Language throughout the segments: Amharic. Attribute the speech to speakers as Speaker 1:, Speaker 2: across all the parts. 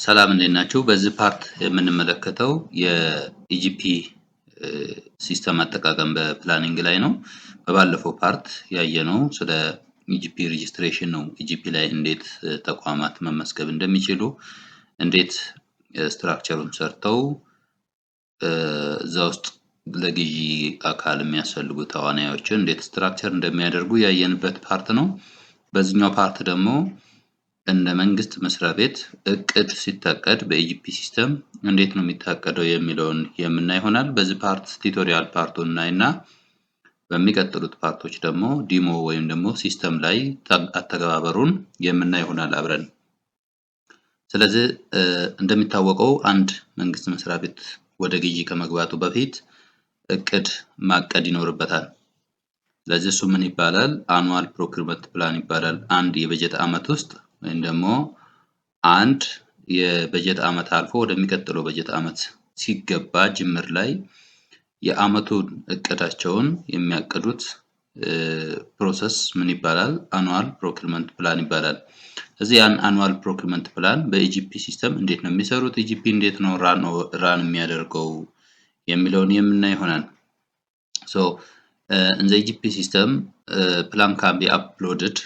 Speaker 1: ሰላም እንዴት ናችሁ? በዚህ ፓርት የምንመለከተው የኢጂፒ ሲስተም አጠቃቀም በፕላኒንግ ላይ ነው። በባለፈው ፓርት ያየነው ስለ ኢጂፒ ሬጂስትሬሽን ነው። ኢጂፒ ላይ እንዴት ተቋማት መመዝገብ እንደሚችሉ፣ እንዴት ስትራክቸሩን ሰርተው እዛ ውስጥ ለግዢ አካል የሚያስፈልጉ ተዋናዮችን እንዴት ስትራክቸር እንደሚያደርጉ ያየንበት ፓርት ነው። በዚህኛው ፓርት ደግሞ እንደ መንግስት መስሪያ ቤት እቅድ ሲታቀድ በኢጂፒ ሲስተም እንዴት ነው የሚታቀደው የሚለውን የምናይ ይሆናል። በዚህ ፓርት ቱቶሪያል ፓርቱን እናይና በሚቀጥሉት ፓርቶች ደግሞ ዲሞ ወይም ደግሞ ሲስተም ላይ አተገባበሩን የምናይ ይሆናል አብረን። ስለዚህ እንደሚታወቀው አንድ መንግስት መስሪያ ቤት ወደ ግዢ ከመግባቱ በፊት እቅድ ማቀድ ይኖርበታል። ስለዚህ እሱ ምን ይባላል? አኑዋል ፕሮክሪመንት ፕላን ይባላል። አንድ የበጀት ዓመት ውስጥ ወይም ደግሞ አንድ የበጀት ዓመት አልፎ ወደሚቀጥለው በጀት ዓመት ሲገባ ጅምር ላይ የዓመቱን እቅዳቸውን የሚያቅዱት ፕሮሰስ ምን ይባላል? አኑዋል ፕሮክሪመንት ፕላን ይባላል። እዚህ ያን አኑዋል ፕሮክሪመንት ፕላን በኢጂፒ ሲስተም እንዴት ነው የሚሰሩት፣ ኢጂፒ እንዴት ነው ራን የሚያደርገው የሚለውን የምናይ ይሆናል። in the IGP system, plan can be uploaded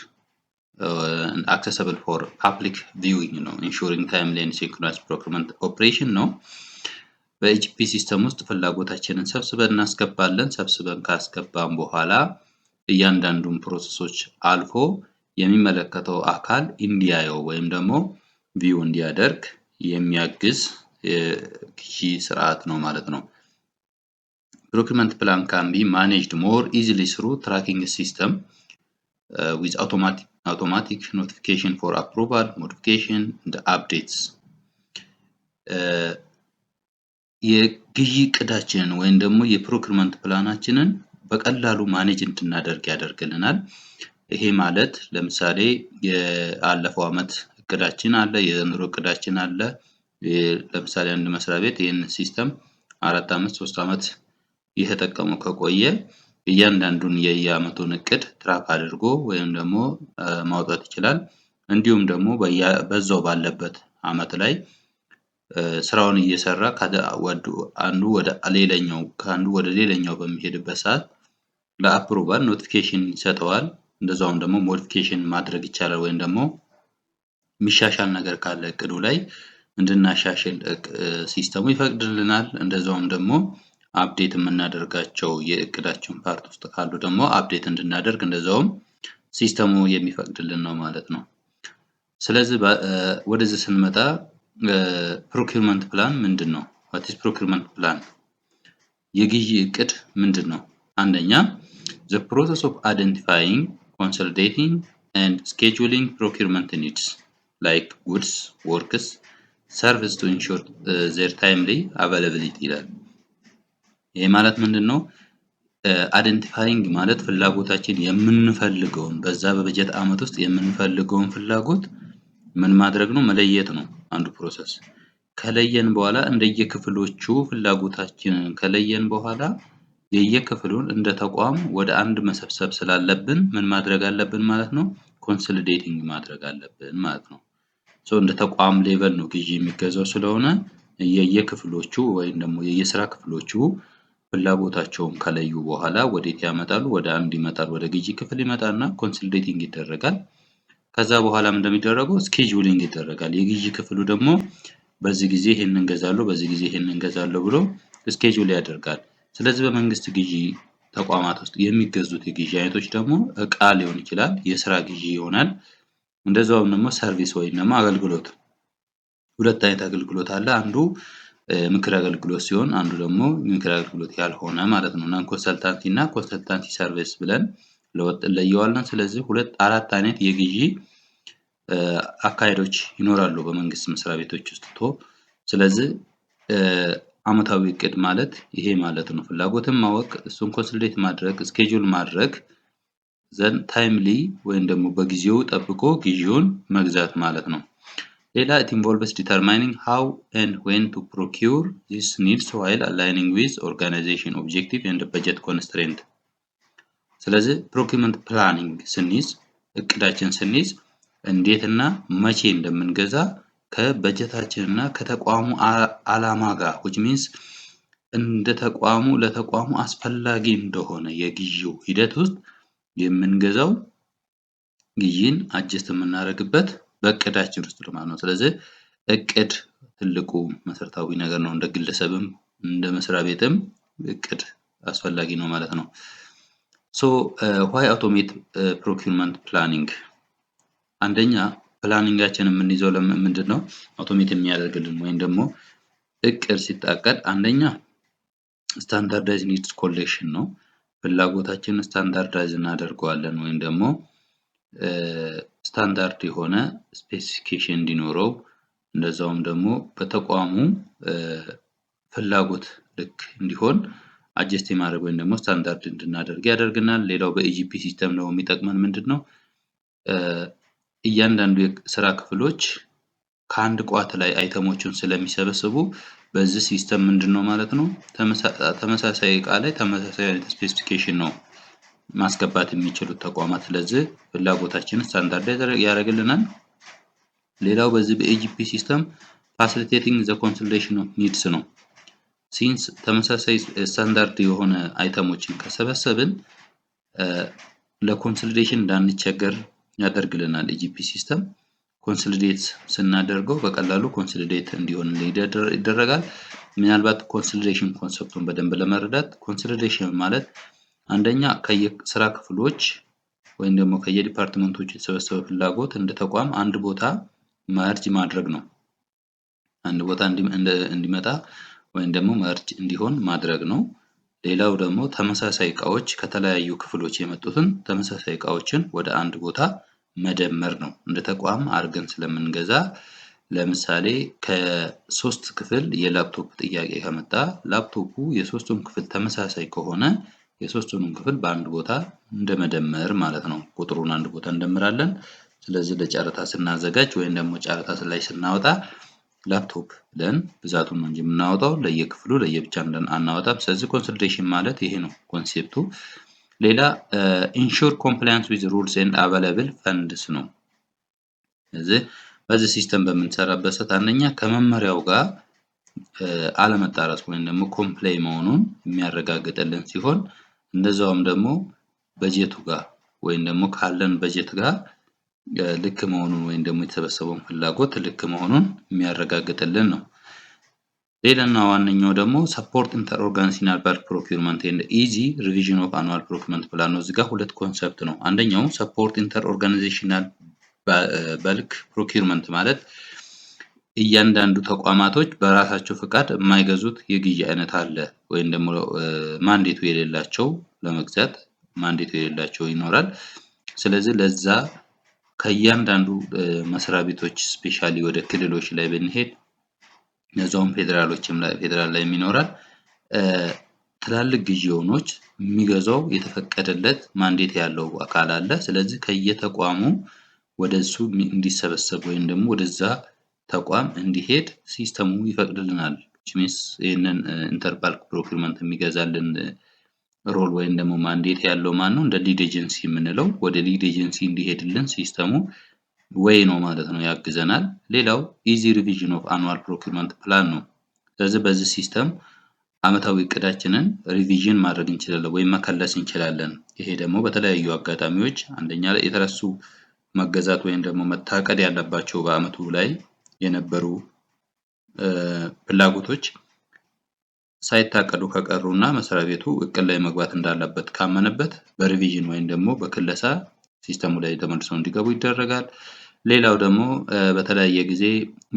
Speaker 1: and accessible for public viewing, ensuring timely and synchronous procurement operation ነው። በኢጂፒ ሲስተም ውስጥ ፍላጎታችንን ሰብስበን እናስገባለን። ሰብስበን ካስገባን በኋላ እያንዳንዱን ፕሮሰሶች አልፎ የሚመለከተው አካል እንዲያየው ወይም ደግሞ ቪው እንዲያደርግ የሚያግዝ የግዢ ስርዓት ነው ማለት ነው። Procurement plan can be managed more easily through tracking system with automatic notification for approval, modification and updates. የግዢ እቅዳችንን ወይም ደግሞ የፕሮክሪመንት ፕላናችንን በቀላሉ ማኔጅ እንድናደርግ ያደርግልናል። ይሄ ማለት ለምሳሌ የአለፈው ዓመት እቅዳችን አለ፣ የዘንድሮ እቅዳችን አለ። ለምሳሌ አንድ መስሪያ ቤት ይህን ሲስተም 4 ዓመት 3 ዓመት የተጠቀመው ከቆየ እያንዳንዱን የየዓመቱን እቅድ ትራክ አድርጎ ወይም ደግሞ ማውጣት ይችላል። እንዲሁም ደግሞ በዛው ባለበት ዓመት ላይ ስራውን እየሰራ ከአንዱ ወደ ሌላኛው በሚሄድበት ሰዓት ለአፕሩቫል ኖቲፊኬሽን ይሰጠዋል። እንደዛውም ደግሞ ሞዲፊኬሽን ማድረግ ይቻላል ወይም ደግሞ የሚሻሻል ነገር ካለ እቅዱ ላይ እንድናሻሽል ሲስተሙ ይፈቅድልናል። እንደዛውም ደግሞ አፕዴት የምናደርጋቸው የእቅዳችን ፓርት ውስጥ ካሉ ደግሞ አፕዴት እንድናደርግ እንደዛውም ሲስተሙ የሚፈቅድልን ነው ማለት ነው። ስለዚህ ወደዚህ ስንመጣ ፕሮክሪመንት ፕላን ምንድነው? what is procurement plan? የግዢ እቅድ ምንድነው? አንደኛ the process of identifying, consolidating and scheduling procurement needs like goods, works, service to ensure their timely availability ይላል። ይሄ ማለት ምንድነው? አይደንቲፋይንግ ማለት ፍላጎታችን የምንፈልገውን በዛ በበጀት ዓመት ውስጥ የምንፈልገውን ፍላጎት ምን ማድረግ ነው? መለየት ነው አንዱ ፕሮሰስ። ከለየን በኋላ እንደየክፍሎቹ ፍላጎታችንን ከለየን በኋላ የየክፍሉን እንደ ተቋም ወደ አንድ መሰብሰብ ስላለብን ምን ማድረግ አለብን ማለት ነው? ኮንሶሊዴቲንግ ማድረግ አለብን ማለት ነው። እንደ ተቋም ሌቨል ነው ግዢ የሚገዛው ስለሆነ የየክፍሎቹ ወይም ደግሞ የየስራ ክፍሎቹ ፍላጎታቸውን ከለዩ በኋላ ወዴት ያመጣሉ? ወደ አንድ ይመጣል፣ ወደ ግዢ ክፍል ይመጣና ኮንሶሊዴቲንግ ይደረጋል። ከዛ በኋላም እንደሚደረገው ስኬጁሊንግ ይደረጋል። የግዢ ክፍሉ ደግሞ በዚህ ጊዜ ይሄንን እንገዛለሁ፣ በዚህ ጊዜ ይሄንን እንገዛለሁ ብሎ ስኬጁል ያደርጋል። ስለዚህ በመንግስት ግዢ ተቋማት ውስጥ የሚገዙት የግዢ አይነቶች ደግሞ እቃ ሊሆን ይችላል፣ የስራ ግዢ ይሆናል። እንደዛውም ደግሞ ሰርቪስ ወይም ደግሞ አገልግሎት። ሁለት አይነት አገልግሎት አለ። አንዱ ምክር አገልግሎት ሲሆን አንዱ ደግሞ ምክር አገልግሎት ያልሆነ ማለት ነው። ናን ኮንሰልታንሲ እና ኮንሰልታንሲ ሰርቪስ ብለን ለየዋለን። ስለዚህ አራት አይነት የግዢ አካሄዶች ይኖራሉ በመንግስት መስሪያ ቤቶች ውስጥ። ስለዚህ ዓመታዊ እቅድ ማለት ይሄ ማለት ነው። ፍላጎትን ማወቅ፣ እሱን ኮንሶሊዴት ማድረግ፣ ስኬጁል ማድረግ፣ ዘን ታይምሊ ወይም ደግሞ በጊዜው ጠብቆ ግዢውን መግዛት ማለት ነው። ሌላ it involves determining how and when to procure these needs while aligning with organization objective and budget constraint። ስለዚህ ፕሮክሪመንት ፕላኒንግ ስንይዝ እቅዳችን ስንይዝ እንዴትና መቼ እንደምንገዛ ከበጀታችን እና ከተቋሙ ዓላማ ጋር which means እንደ ተቋሙ ለተቋሙ አስፈላጊ እንደሆነ የግዢው ሂደት ውስጥ የምንገዛው ግዢን አጀስት የምናደርግበት በእቅዳችን ውስጥ ነው ማለት ነው። ስለዚህ እቅድ ትልቁ መሰረታዊ ነገር ነው። እንደ ግለሰብም እንደ መስሪያ ቤትም እቅድ አስፈላጊ ነው ማለት ነው። ሶ why automate procurement planning? አንደኛ ፕላኒንጋችን የምንይዘው ምንድነው አውቶሜት የሚያደርግልን ወይም ደግሞ እቅድ ሲታቀድ አንደኛ ስታንዳርዳይዝ ኒድስ ኮሌክሽን ነው። ፍላጎታችንን ስታንዳርዳይዝ እናደርገዋለን ወይም ደግሞ ስታንዳርድ የሆነ ስፔሲፊኬሽን እንዲኖረው እንደዛውም ደግሞ በተቋሙ ፍላጎት ልክ እንዲሆን አጀስት የማድረግ ወይም ደግሞ ስታንዳርድ እንድናደርግ ያደርግናል። ሌላው በኢጂፒ ሲስተም ነው የሚጠቅመን ምንድነው እያንዳንዱ የስራ ክፍሎች ከአንድ ቋት ላይ አይተሞችን ስለሚሰበስቡ በዚህ ሲስተም ምንድነው ማለት ነው ተመሳሳይ እቃ ላይ ተመሳሳይ አይነት ስፔሲፊኬሽን ነው ማስገባት የሚችሉት ተቋማት። ስለዚህ ፍላጎታችንን ስታንዳርዳይዝ ያደርግልናል። ሌላው በዚህ በኢጂፒ ሲስተም ፋሲሊቴቲንግ ዘ ኮንሶሊዴሽን ኦፍ ኒድስ ነው። ሲንስ ተመሳሳይ ስታንዳርድ የሆነ አይተሞችን ከሰበሰብን ለኮንሶሊዴሽን እንዳንቸገር ያደርግልናል። ኢጂፒ ሲስተም ኮንሶሊዴት ስናደርገው በቀላሉ ኮንሶሊዴት እንዲሆን ይደረጋል። ምናልባት ኮንሶሊዴሽን ኮንሰፕቱን በደንብ ለመረዳት ኮንሶሊዴሽን ማለት አንደኛ ከየስራ ክፍሎች ወይም ደግሞ ከየዲፓርትመንቶች የተሰበሰበ ፍላጎት እንደ ተቋም አንድ ቦታ መርጅ ማድረግ ነው። አንድ ቦታ እንዲመጣ ወይም ደግሞ መርጅ እንዲሆን ማድረግ ነው። ሌላው ደግሞ ተመሳሳይ እቃዎች ከተለያዩ ክፍሎች የመጡትን ተመሳሳይ እቃዎችን ወደ አንድ ቦታ መደመር ነው። እንደ ተቋም አድርገን ስለምንገዛ ለምሳሌ ከሶስት ክፍል የላፕቶፕ ጥያቄ ከመጣ ላፕቶፑ የሶስቱም ክፍል ተመሳሳይ ከሆነ የሶስቱንም ክፍል በአንድ ቦታ እንደመደመር ማለት ነው። ቁጥሩን አንድ ቦታ እንደምራለን። ስለዚህ ለጨረታ ስናዘጋጅ ወይም ደግሞ ጨረታ ላይ ስናወጣ ላፕቶፕ ብለን ብዛቱን ነው እንጂ የምናወጣው ለየክፍሉ ለየብቻ አናወጣም። ስለዚህ ኮንሶሊዴሽን ማለት ይሄ ነው ኮንሴፕቱ። ሌላ ኢንሹር ኮምፕላያንስ ዊዝ ሩልስ ኤንድ አቬለብል ፈንድስ ነው። ስለዚህ በዚህ ሲስተም በምንሰራበት ሰዓት አንደኛ ከመመሪያው ጋር አለመጣረስ ወይም ደግሞ ኮምፕላይ መሆኑን የሚያረጋግጥልን ሲሆን እንደዛውም ደግሞ በጀቱ ጋር ወይም ደግሞ ካለን በጀት ጋር ልክ መሆኑን ወይም ደግሞ የተሰበሰበውን ፍላጎት ልክ መሆኑን የሚያረጋግጥልን ነው። ሌላና ዋነኛው ደግሞ ሰፖርት ኢንተር ኦርጋናይዜሽናል በልክ ፕሮኪውርመንት ኤንድ ኢዚ ሪቪዥን ኦፍ አኑዋል ፕሮኪውርመንት ፕላን ነው። እዚህ ጋር ሁለት ኮንሰፕት ነው። አንደኛው ሰፖርት ኢንተር ኦርጋናይዜሽናል በልክ ፕሮኪውርመንት ማለት እያንዳንዱ ተቋማቶች በራሳቸው ፍቃድ የማይገዙት የግዢ አይነት አለ ወይም ደግሞ ማንዴቱ የሌላቸው ለመግዛት ማንዴቱ የሌላቸው ይኖራል። ስለዚህ ለዛ ከእያንዳንዱ መስሪያ ቤቶች ስፔሻሊ ወደ ክልሎች ላይ ብንሄድ እነዛውም ፌዴራል ላይ ይኖራል ትላልቅ ግዢዎች የሚገዛው የተፈቀደለት ማንዴት ያለው አካል አለ። ስለዚህ ከየተቋሙ ወደሱ እንዲሰበሰብ ወይም ደግሞ ወደዛ ተቋም እንዲሄድ ሲስተሙ ይፈቅድልናል። ቺሚስ ይሄንን ኢንተርባልክ ፕሮኪውርመንት የሚገዛልን ሮል ወይም ደግሞ ማንዴት ያለው ማን ነው? እንደ ሊድ ኤጀንሲ የምንለው ወደ ሊድ ኤጀንሲ እንዲሄድልን ሲስተሙ ወይ ነው ማለት ነው፣ ያግዘናል። ሌላው ኢዚ ሪቪዥን ኦፍ አኑዋል ፕሮኪውርመንት ፕላን ነው። ስለዚህ በዚህ ሲስተም አመታዊ እቅዳችንን ሪቪዥን ማድረግ እንችላለን ወይም መከለስ እንችላለን። ይሄ ደግሞ በተለያዩ አጋጣሚዎች አንደኛ ላይ የተረሱ መገዛት ወይም ደግሞ መታቀድ ያለባቸው በአመቱ ላይ የነበሩ ፍላጎቶች ሳይታቀዱ ከቀሩና መስሪያ ቤቱ እቅድ ላይ መግባት እንዳለበት ካመነበት በሪቪዥን ወይም ደግሞ በክለሳ ሲስተሙ ላይ ተመልሰው እንዲገቡ ይደረጋል። ሌላው ደግሞ በተለያየ ጊዜ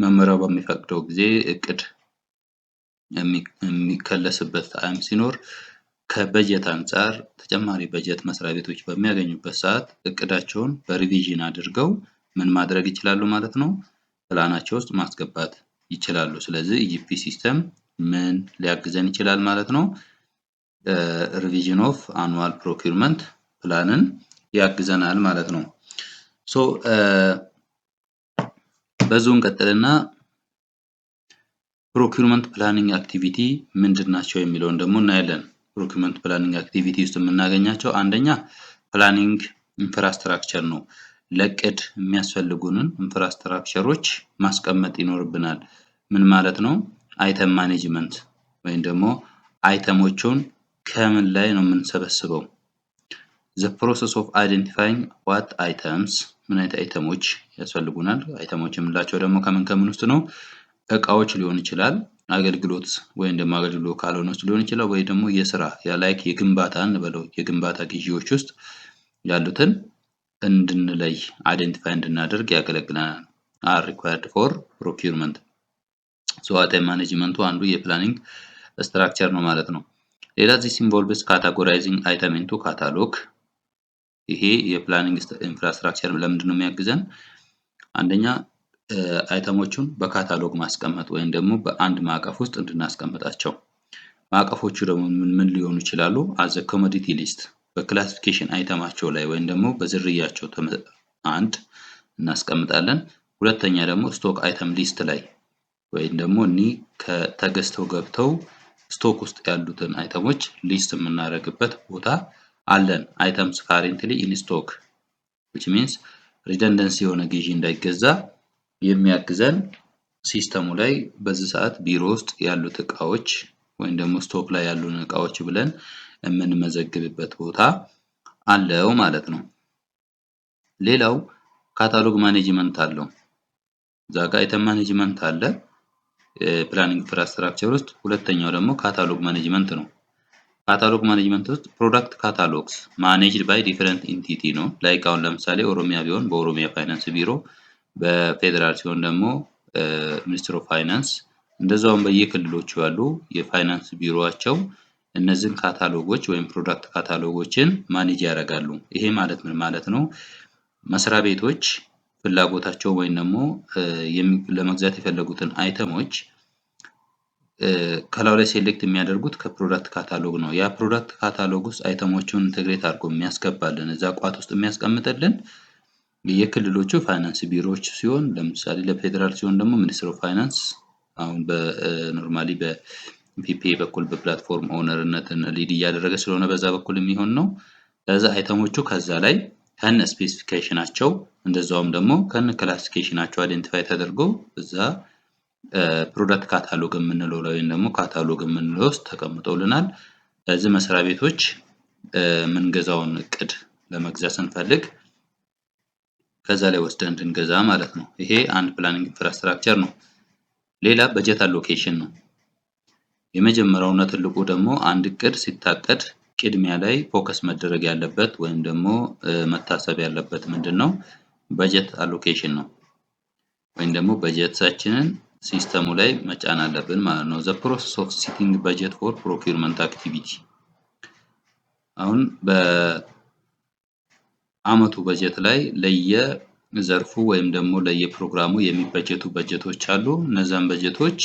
Speaker 1: መመሪያው በሚፈቅደው ጊዜ እቅድ የሚከለስበት ታይም ሲኖር ከበጀት አንፃር ተጨማሪ በጀት መስሪያ ቤቶች በሚያገኙበት ሰዓት እቅዳቸውን በሪቪዥን አድርገው ምን ማድረግ ይችላሉ ማለት ነው፣ ፕላናቸው ውስጥ ማስገባት ይችላሉ። ስለዚህ ኢጂፒ ሲስተም ምን ሊያግዘን ይችላል ማለት ነው፣ ሪቪዥን ኦፍ አኑዋል ፕሮኪውርመንት ፕላንን ያግዘናል ማለት ነው። ሶ በዙን ቀጥልና ፕሮኪውርመንት ፕላኒንግ አክቲቪቲ ምንድናቸው የሚለውን ደግሞ እናያለን። ፕሮኪውርመንት ፕላኒንግ አክቲቪቲ ውስጥ የምናገኛቸው አንደኛ ፕላኒንግ ኢንፍራስትራክቸር ነው። ለቅድ የሚያስፈልጉንን ኢንፍራስትራክቸሮች ማስቀመጥ ይኖርብናል። ምን ማለት ነው? አይተም ማኔጅመንት ወይም ደግሞ አይተሞቹን ከምን ላይ ነው የምንሰበስበው? the process of identifying what items ምን አይነት አይተሞች ያስፈልጉናል? አይተሞች የምንላቸው ደግሞ ከምን ውስጥ ነው? እቃዎች ሊሆን ይችላል፣ አገልግሎት ወይም ደግሞ አገልግሎት ካልሆነ ውስጥ ሊሆን ይችላል፣ ወይ ደግሞ የስራ ላይክ የግንባታ እንበለው የግንባታ ግዢዎች ውስጥ ያሉትን እንድንለይ አይደንቲፋይ እንድናደርግ ያገለግለናል። are required for procurement so item management አንዱ የፕላኒንግ ስትራክቸር ነው ማለት ነው። ሌላ this involves categorizing item into catalog ይሄ የፕላኒንግ ኢንፍራስትራክቸር ለምንድን ነው የሚያግዘን? አንደኛ አይተሞቹን በካታሎግ ማስቀመጥ ወይም ደግሞ በአንድ ማዕቀፍ ውስጥ እንድናስቀምጣቸው። ማዕቀፎቹ ደግሞ ምን ሊሆኑ ይችላሉ? as a commodity list በክላሲፊኬሽን አይተማቸው ላይ ወይም ደግሞ በዝርያቸው አንድ እናስቀምጣለን። ሁለተኛ ደግሞ ስቶክ አይተም ሊስት ላይ ወይም ደግሞ ከተገዝተው ገብተው ስቶክ ውስጥ ያሉትን አይተሞች ሊስት የምናደርግበት ቦታ አለን። items currently in stock which means redundancy የሆነ ግዢ እንዳይገዛ የሚያግዘን ሲስተሙ ላይ በዚህ ሰዓት ቢሮ ውስጥ ያሉት እቃዎች ወይም ደግሞ ስቶክ ላይ ያሉን እቃዎች ብለን የምንመዘግብበት ቦታ አለው ማለት ነው። ሌላው ካታሎግ ማኔጅመንት አለው። ዛጋ አይተም ማኔጅመንት አለ ፕላኒንግ ኢንፍራስትራክቸር ውስጥ። ሁለተኛው ደግሞ ካታሎግ ማኔጅመንት ነው። ካታሎግ ማኔጅመንት ውስጥ ፕሮዳክት ካታሎግስ ማኔጅድ ባይ ዲፈረንት ኢንቲቲ ነው። ላይክ አሁን ለምሳሌ ኦሮሚያ ቢሆን በኦሮሚያ ፋይናንስ ቢሮ፣ በፌደራል ሲሆን ደግሞ ሚኒስትር ኦፍ ፋይናንስ፣ እንደዛውም በየክልሎቹ ያሉ የፋይናንስ ቢሮአቸው እነዚህን ካታሎጎች ወይም ፕሮዳክት ካታሎጎችን ማኔጅ ያደርጋሉ። ይሄ ማለት ምን ማለት ነው? መስሪያ ቤቶች ፍላጎታቸው ወይም ደግሞ ለመግዛት የፈለጉትን አይተሞች ከላው ላይ ሴሌክት የሚያደርጉት ከፕሮዳክት ካታሎግ ነው። ያ ፕሮዳክት ካታሎግ ውስጥ አይተሞቹን ኢንተግሬት አድርጎ የሚያስገባልን እዛ ቋት ውስጥ የሚያስቀምጥልን የክልሎቹ ፋይናንስ ቢሮዎች ሲሆን፣ ለምሳሌ ለፌደራል ሲሆን ደግሞ ሚኒስትር ኦፍ ፋይናንስ አሁን በኖርማሊ በፒፒኤ በኩል በፕላትፎርም ኦነርነትን ሊድ እያደረገ ስለሆነ በዛ በኩል የሚሆን ነው። ለዛ አይተሞቹ ከዛ ላይ ከነ ስፔሲፊኬሽናቸው እንደዛውም ደግሞ ከነ ክላሲፊኬሽናቸው አይደንቲፋይ ተደርገው እዛ ፕሮዳክት ካታሎግ የምንለው ላይ ወይም ደግሞ ካታሎግ የምንለው ውስጥ ተቀምጠውልናል። ለዚህ መስሪያ ቤቶች የምንገዛውን እቅድ ለመግዛት ስንፈልግ ከዛ ላይ ወስደን እንድንገዛ ማለት ነው። ይሄ አንድ ፕላኒንግ ኢንፍራስትራክቸር ነው። ሌላ በጀት አሎኬሽን ነው። የመጀመሪያውና ትልቁ ደግሞ አንድ እቅድ ሲታቀድ ቅድሚያ ላይ ፎከስ መደረግ ያለበት ወይም ደግሞ መታሰብ ያለበት ምንድነው? በጀት አሎኬሽን ነው። ወይም ደግሞ በጀታችንን ሲስተሙ ላይ መጫን አለብን ማለት ነው። the process of setting budget for procurement activity አሁን በአመቱ በጀት ላይ ለየዘርፉ ወይም ደግሞ ለየፕሮግራሙ የሚበጀቱ በጀቶች አሉ። እነዛን በጀቶች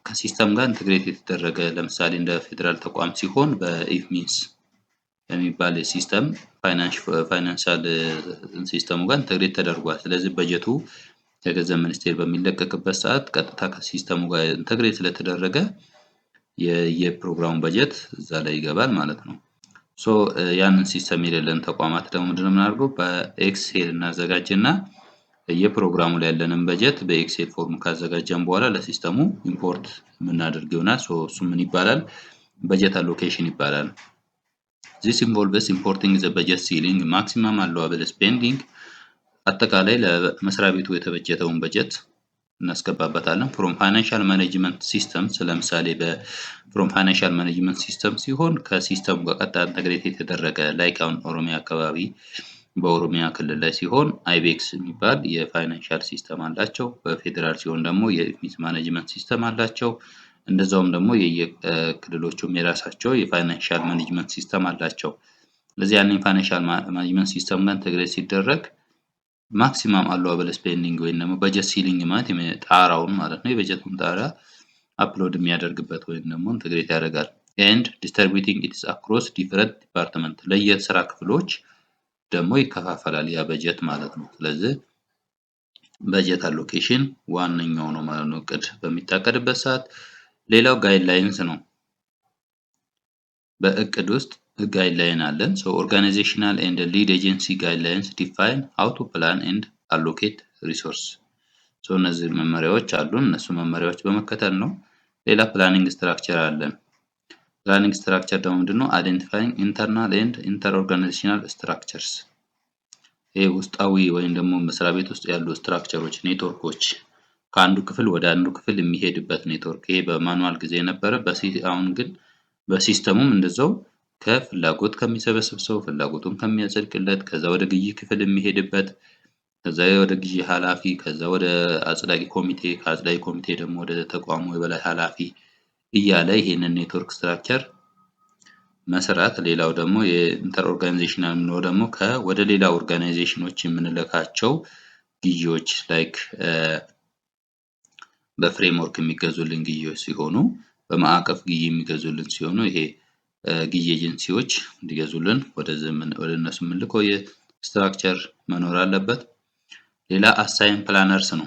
Speaker 1: ከሲስተም ጋር ኢንተግሬት የተደረገ ለምሳሌ እንደ ፌደራል ተቋም ሲሆን በኢፍሚንስ የሚባል ሲስተም ፋይናንሻል ሲስተሙ ጋር ኢንተግሬት ተደርጓል። ስለዚህ በጀቱ ከገንዘብ ሚኒስቴር በሚለቀቅበት ሰዓት ቀጥታ ከሲስተሙ ጋር ኢንተግሬት ስለተደረገ የፕሮግራሙ በጀት እዛ ላይ ይገባል ማለት ነው። ሶ ያንን ሲስተም የሌለን ተቋማት ደግሞ ምንድነው የምናደርገው? በኤክሴል እናዘጋጅና የፕሮግራሙ ላይ ያለንን በጀት በኤክሴል ፎርም ካዘጋጀን በኋላ ለሲስተሙ ኢምፖርት የምናደርግ ይሆናል። ሶ እሱ ምን ይባላል? በጀት አሎኬሽን ይባላል። this involves importing the budget ceiling maximum allowable spending አጠቃላይ ለመስሪያ ቤቱ የተበጀተውን በጀት እናስገባበታለን። from financial management systems ለምሳሌ from financial management system ሲሆን ከሲስተሙ ጋር ቀጥታ ኢንተግሬት የተደረገ ላይክ አሁን ኦሮሚያ አካባቢ በኦሮሚያ ክልል ላይ ሲሆን አይቤክስ የሚባል የፋይናንሻል ሲስተም አላቸው። በፌደራል ሲሆን ደግሞ የኢፍሚስ ማኔጅመንት ሲስተም አላቸው። እንደዛውም ደግሞ የክልሎቹም የራሳቸው የፋይናንሻል ማኔጅመንት ሲስተም አላቸው። ለዚህ ያንን ፋይናንሻል ማኔጅመንት ሲስተም ጋር ኢንተግሬት ሲደረግ ማክሲማም አሎዌብል ስፔንዲንግ ወይም ደግሞ በጀት ሲሊንግ ማለት ጣራውን ማለት ነው የበጀቱን ጣራ አፕሎድ የሚያደርግበት ወይም ደግሞ ኢንተግሬት ያደርጋል። and distributing it across different department ለየስራ ክፍሎች ደግሞ ይከፋፈላል ያ በጀት ማለት ነው። ስለዚህ በጀት አሎኬሽን ዋነኛው ነው ማለት ነው እቅድ በሚታቀድበት ሰዓት። ሌላው ጋይድላይንስ ነው። በእቅድ ውስጥ ጋይድላይን አለን። ኦርጋናይዜሽናል ኤንድ ሊድ ኤጀንሲ ጋይድላይንስ ዲፋይን ሃው ቱ ፕላን ኤንድ አሎኬት ሪሶርስ። እነዚህ መመሪያዎች አሉን። እነሱ መመሪያዎች በመከተል ነው። ሌላ ፕላኒንግ ስትራክቸር አለን። ፕላኒንግ ስትራክቸር ደግሞ ምንድነው? አይደንቲፋይንግ ኢንተርናል ኤንድ ኢንተር ኦርጋናይዜሽናል ስትራክቸርስ። ይሄ ውስጣዊ ወይም ደግሞ መስሪያ ቤት ውስጥ ያሉ ስትራክቸሮች፣ ኔትወርኮች ከአንዱ ክፍል ወደ አንዱ ክፍል የሚሄድበት ኔትወርክ። ይሄ በማኑዋል ጊዜ የነበረ አሁን ግን በሲስተሙም እንደዛው ከፍላጎት ከሚሰበስብ ሰው ፍላጎቱን ከሚያጸድቅለት ከዛ ወደ ግዢ ክፍል የሚሄድበት ከዛ ወደ ግዢ ኃላፊ ከዛ ወደ አጽዳቂ ኮሚቴ ከአጽዳቂ ኮሚቴ ደግሞ ወደ ተቋሙ የበላይ ኃላፊ እያለ ይሄንን ኔትወርክ ስትራክቸር መስራት። ሌላው ደግሞ የኢንተር ኦርጋናይዜሽናል ነው ደግሞ ወደ ሌላ ኦርጋናይዜሽኖች የምንልካቸው ግዢዎች ላይክ በፍሬምወርክ የሚገዙልን ግዢዎች ሲሆኑ በማዕቀፍ ግዢ የሚገዙልን ሲሆኑ ይሄ ግዢ ኤጀንሲዎች እንዲገዙልን ወደ እነሱ የምንልከው የስትራክቸር መኖር አለበት። ሌላ አሳይን ፕላነርስ ነው።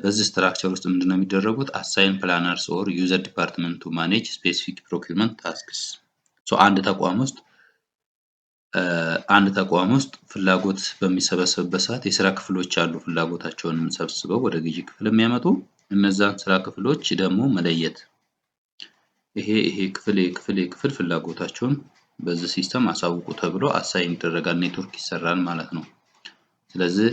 Speaker 1: በዚህ ስትራክቸር ውስጥ ምንድነው የሚደረጉት? አሳይን ፕላነርስ ኦር ዩዘር ዲፓርትመንት ቱ ማኔጅ ስፔሲፊክ ፕሮኪውርመንት ታስክስ። አንድ ተቋም ውስጥ ፍላጎት በሚሰበሰብበት ሰዓት የስራ ክፍሎች አሉ። ፍላጎታቸውን ሰብስበው ወደ ግዢ ክፍል የሚያመጡ እነዛን ስራ ክፍሎች ደግሞ መለየት። ይሄ ክፍል ፍላጎታቸውን በዚህ ሲስተም አሳውቁ ተብሎ አሳይን ይደረጋል፣ ኔትወርክ ይሰራል ማለት ነው። ስለዚህ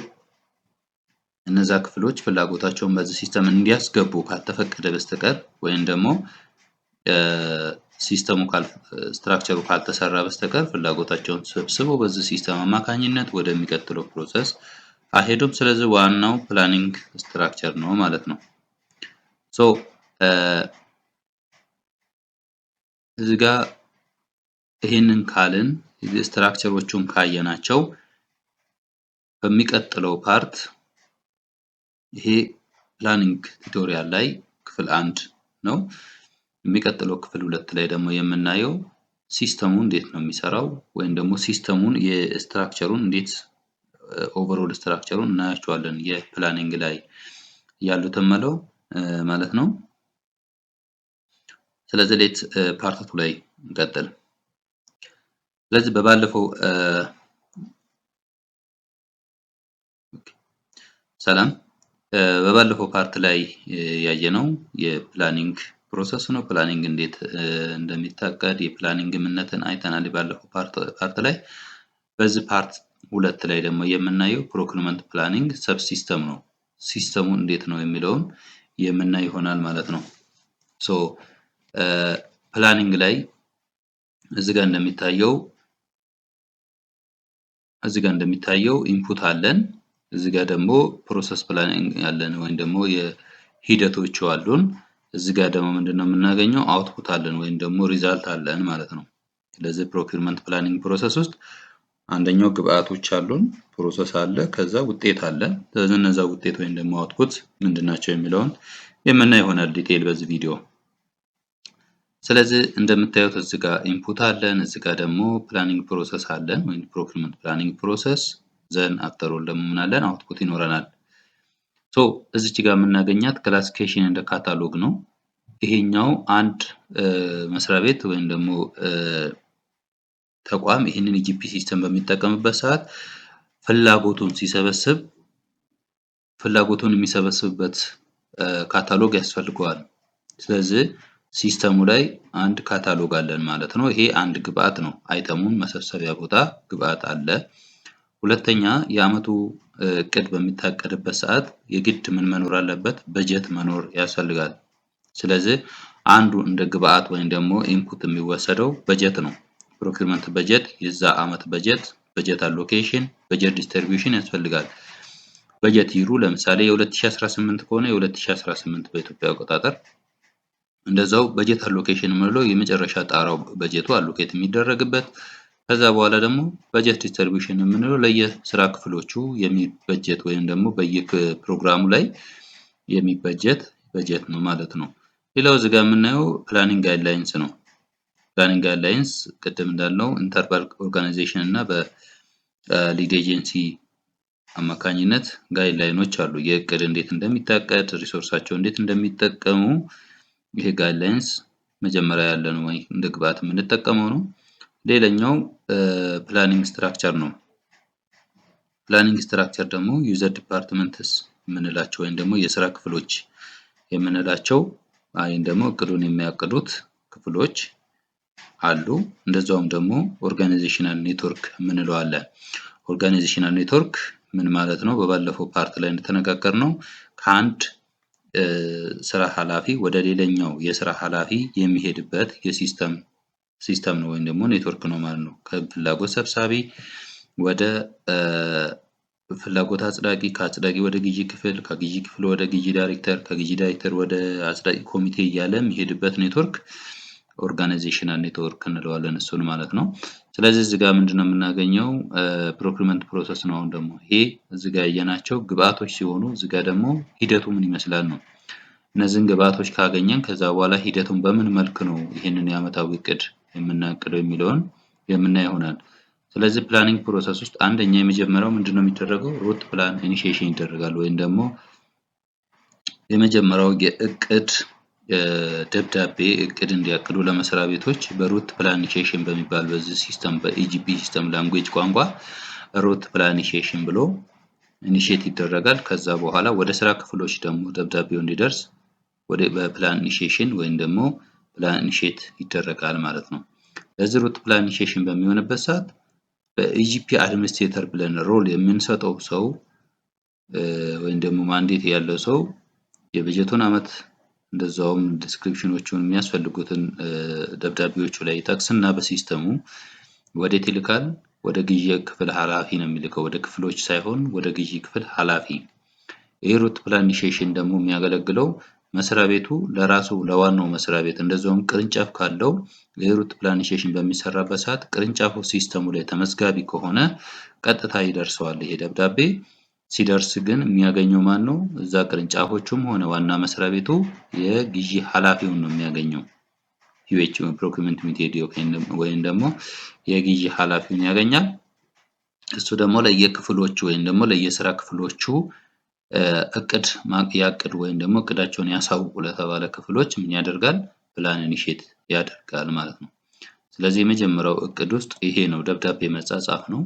Speaker 1: እነዛ ክፍሎች ፍላጎታቸውን በዚህ ሲስተም እንዲያስገቡ ካልተፈቀደ በስተቀር ወይም ደግሞ ሲስተሙ ስትራክቸሩ ካልተሰራ በስተቀር ፍላጎታቸውን ሰብስበው በዚህ ሲስተም አማካኝነት ወደሚቀጥለው ፕሮሰስ አይሄዱም። ስለዚህ ዋናው ፕላኒንግ ስትራክቸር ነው ማለት ነው። እዚህ ጋር ይሄንን ካልን ስትራክቸሮቹን ካየናቸው በሚቀጥለው ፓርት ይሄ ፕላኒንግ ቱቶሪያል ላይ ክፍል 1 ነው። የሚቀጥለው ክፍል 2 ላይ ደግሞ የምናየው ሲስተሙ እንዴት ነው የሚሰራው ወይም ደግሞ ሲስተሙን የስትራክቸሩን እንዴት ኦቨርኦል ስትራክቸሩን እናያቸዋለን። የፕላኒንግ ላይ ያሉትን ማለት ነው። ስለዚህ ሌት ፓርት 2 ላይ እንቀጥል። ስለዚህ በባለፈው ፓርት ላይ ያየነው የፕላኒንግ ፕሮሰስ ነው። ፕላኒንግ እንዴት እንደሚታቀድ የፕላኒንግ ምንነትን አይተናል ባለፈው ፓርት ላይ። በዚህ ፓርት 2 ላይ ደግሞ የምናየው ፕሮክሩመንት ፕላኒንግ ሰብ ሲስተም ነው። ሲስተሙ እንዴት ነው የሚለውን የምናይ ይሆናል ማለት ነው። ፕላኒንግ ላይ እዚህ ጋር እንደሚታየው ኢንፑት አለን። እዚህ ጋር ደግሞ ፕሮሰስ ፕላኒንግ ያለን ወይም ደግሞ የሂደቶቹ አሉን። እዚህ ጋር ደግሞ ምንድነው የምናገኘው? አውትፑት አለን ወይም ደግሞ ሪዛልት አለን ማለት ነው። ስለዚህ ፕሮኪውርመንት ፕላኒንግ ፕሮሰስ ውስጥ አንደኛው ግብአቶች አሉን፣ ፕሮሰስ አለ፣ ከዛ ውጤት አለ። ስለዚህ እነዛ ውጤት ወይም ደግሞ አውትፑት ምንድናቸው የሚለውን የምናይ ይሆናል ዲቴይል በዚህ ቪዲዮ። ስለዚህ እንደምታዩት እዚህ ጋር ኢንፑት አለን፣ እዚህ ጋር ደግሞ ፕላኒንግ ፕሮሰስ አለን ወይም ፕሮኪውርመንት ፕላኒንግ ፕሮሰስ ዘን አፍተር ኦል ደግሞ ምን አለን? አውትፑት ይኖረናል። እዚች ጋር የምናገኛት ክላሲፊኬሽን እንደ ካታሎግ ነው። ይሄኛው አንድ መስሪያ ቤት ወይም ደግሞ ተቋም ይህንን የጂፒ ሲስተም በሚጠቀምበት ሰዓት ፍላጎቱን ሲሰበስብ ፍላጎቱን የሚሰበስብበት ካታሎግ ያስፈልገዋል። ስለዚህ ሲስተሙ ላይ አንድ ካታሎግ አለን ማለት ነው። ይሄ አንድ ግብአት ነው። አይተሙን መሰብሰቢያ ቦታ ግብአት አለ። ሁለተኛ የአመቱ እቅድ በሚታቀድበት ሰዓት የግድ ምን መኖር አለበት? በጀት መኖር ያስፈልጋል። ስለዚህ አንዱ እንደ ግብአት ወይም ደግሞ ኢንፑት የሚወሰደው በጀት ነው። ፕሮኪውርመንት በጀት፣ የዛ አመት በጀት አሎኬሽን፣ በጀት ዲስትሪቢዩሽን ያስፈልጋል። በጀት ይሩ ለምሳሌ የ2018 ከሆነ የ2018 በኢትዮጵያ አቆጣጠር፣ እንደዛው በጀት አሎኬሽን የምንለው የመጨረሻ ጣራው በጀቱ አሎኬት የሚደረግበት፣ ከዛ በኋላ ደግሞ በጀት ዲስትሪቢዩሽን የምንለው ለየስራ ክፍሎቹ የሚበጀት ወይም ደግሞ በየፕሮግራሙ ላይ የሚበጀት በጀት ነው ማለት ነው። ሌላው እዚህ ጋር የምናየው ፕላኒንግ ጋይድላይንስ ነው። ፕላኒንግ ጋይድላይንስ ቅድም እንዳልነው ኢንተርቫል ኦርጋናይዜሽን እና በሊድ ኤጀንሲ አማካኝነት ጋይድላይኖች አሉ። የእቅድ እንዴት እንደሚታቀድ፣ ሪሶርሳቸው እንዴት እንደሚጠቀሙ ይሄ ጋይድላይንስ መጀመሪያ ያለን ወይ እንደ ግብዓት የምንጠቀመው ነው። ሌላኛው ፕላኒንግ ስትራክቸር ነው። ፕላኒንግ ስትራክቸር ደግሞ ዩዘር ዲፓርትመንትስ የምንላቸው ወይም ደግሞ የስራ ክፍሎች የምንላቸው ወይም ደግሞ እቅዱን የሚያቅዱት ክፍሎች አሉ። እንደዛውም ደግሞ ኦርጋናይዜሽናል ኔትወርክ የምንለው አለ። ኦርጋናይዜሽናል ኔትወርክ ምን ማለት ነው? በባለፈው ፓርት ላይ እንደተነጋገርነው ከአንድ ስራ ኃላፊ ወደ ሌላኛው የስራ ኃላፊ የሚሄድበት ሲስተም ነው ወይም ደግሞ ኔትወርክ ነው ማለት ነው። ከፍላጎት ሰብሳቢ ወደ ፍላጎት አጽዳቂ፣ ከአጽዳቂ ወደ ግዢ ክፍል፣ ከግዢ ክፍል ወደ ግዢ ዳይሬክተር፣ ከግዢ ዳይሬክተር ወደ አጽዳቂ ኮሚቴ እያለ የሚሄድበት ኔትወርክ ኦርጋናይዜሽናል ኔትወርክ እንለዋለን እሱን ማለት ነው። ስለዚህ እዚህ ጋር ምንድነው የምናገኘው? ፕሮክሪመንት ፕሮሰስ ነው። አሁን ደግሞ ይሄ እዚህ ጋር ያየናቸው ግብአቶች ሲሆኑ እዚህ ጋር ደግሞ ሂደቱ ምን ይመስላል ነው። እነዚህን ግብአቶች ካገኘን ከዛ በኋላ ሂደቱን በምን መልክ ነው ይህንን የዓመታዊ እቅድ የምናቅደው የሚለውን የምናይ ይሆናል። ስለዚህ ፕላኒንግ ፕሮሰስ ውስጥ አንደኛ የመጀመሪያው ምንድነው የሚደረገው? ሩት ፕላን ኢኒሺዬሽን ይደረጋል ወይም ደግሞ የመጀመሪያው የእቅድ ደብዳቤ እቅድ እንዲያቅዱ ለመስሪያ ቤቶች በሩት ፕላን ኢኒሺዬሽን በሚባል በዚህ ሲስተም በኢጂፒ ሲስተም ላንጉዌጅ ቋንቋ ሩት ፕላን ኢኒሺዬሽን ብሎ ኢኒሺዬት ይደረጋል። ከዛ በኋላ ወደ ስራ ክፍሎች ደግሞ ደብዳቤው እንዲደርስ ወደ በፕላን ኢኒሺዬሽን ወይም ደግሞ ፕላን ኢኒሺዬት ይደረጋል ማለት ነው። ለዚህ ሩት ፕላን ኢኒሺዬሽን በሚሆንበት ሰዓት በኢጂፒ አድሚኒስትሬተር ብለን ሮል የምንሰጠው ሰው ወይም ደግሞ ማንዴት ያለው ሰው የበጀቱን ዓመት እንደዛውም ዲስክሪፕሽኖቹን የሚያስፈልጉትን ደብዳቤዎቹ ላይ ይጠቅስና በሲስተሙ ወዴት ይልካል? ወደ ግዢ ክፍል ኃላፊ ነው የሚልከው፣ ወደ ክፍሎች ሳይሆን ወደ ግዢ ክፍል ኃላፊ። ይሄ ሩት ፕላን ኢኒሺዬሽን ደግሞ የሚያገለግለው መስሪያ ቤቱ ለራሱ ለዋናው መስሪያ ቤት እንደዛውም ቅርንጫፍ ካለው የሩት ፕላን ኢኒሺዬሽን በሚሰራበት ሰዓት ቅርንጫፉ ሲስተሙ ላይ ተመዝጋቢ ከሆነ ቀጥታ ይደርሰዋል ይሄ ደብዳቤ። ሲደርስ ግን የሚያገኘው ማን ነው? እዛ ቅርንጫፎቹም ሆነ ዋና መስሪያ ቤቱ የግዢ ኃላፊውን ነው የሚያገኘው። ዩኤች ፕሮክሪመንት ሜቴድ ወይም ደግሞ የግዢ ኃላፊውን ያገኛል። እሱ ደግሞ ለየክፍሎቹ ወይም ደግሞ ለየስራ ክፍሎቹ እቅድ ያቅድ ወይም ደግሞ እቅዳቸውን ያሳውቁ ለተባለ ክፍሎች ምን ያደርጋል? ፕላን ኢኒሺዬት ያደርጋል ማለት ነው። ስለዚህ የመጀመሪያው እቅድ ውስጥ ይሄ ነው፣ ደብዳቤ መጻጻፍ ነው።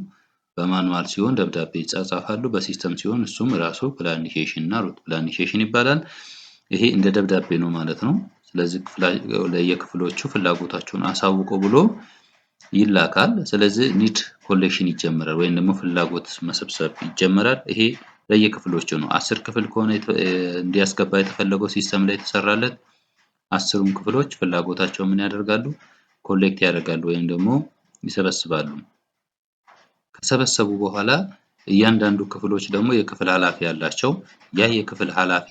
Speaker 1: በማኑዋል ሲሆን ደብዳቤ ይጻጻፋሉ፣ በሲስተም ሲሆን እሱም ራሱ ፕላን ኢኒሺዬሽን እና ሩት ፕላን ኢኒሺዬሽን ይባላል። ይሄ እንደ ደብዳቤ ነው ማለት ነው። ስለዚህ ለየክፍሎቹ ፍላጎታቸውን አሳውቁ ብሎ ይላካል። ስለዚህ ኒድ ኮሌክሽን ይጀመራል ወይም ደግሞ ፍላጎት መሰብሰብ ይጀመራል። ይሄ ለየክፍሎቹ ነው። 10 ክፍል ከሆነ እንዲያስገባ የተፈለገው ሲስተም ላይ የተሰራለት 10ሩም ክፍሎች ፍላጎታቸው ምን ያደርጋሉ? ኮሌክት ያደርጋሉ ወይም ደግሞ ይሰበስባሉ። ከሰበሰቡ በኋላ እያንዳንዱ ክፍሎች ደግሞ የክፍል ኃላፊ ያላቸው፣ ያ የክፍል ኃላፊ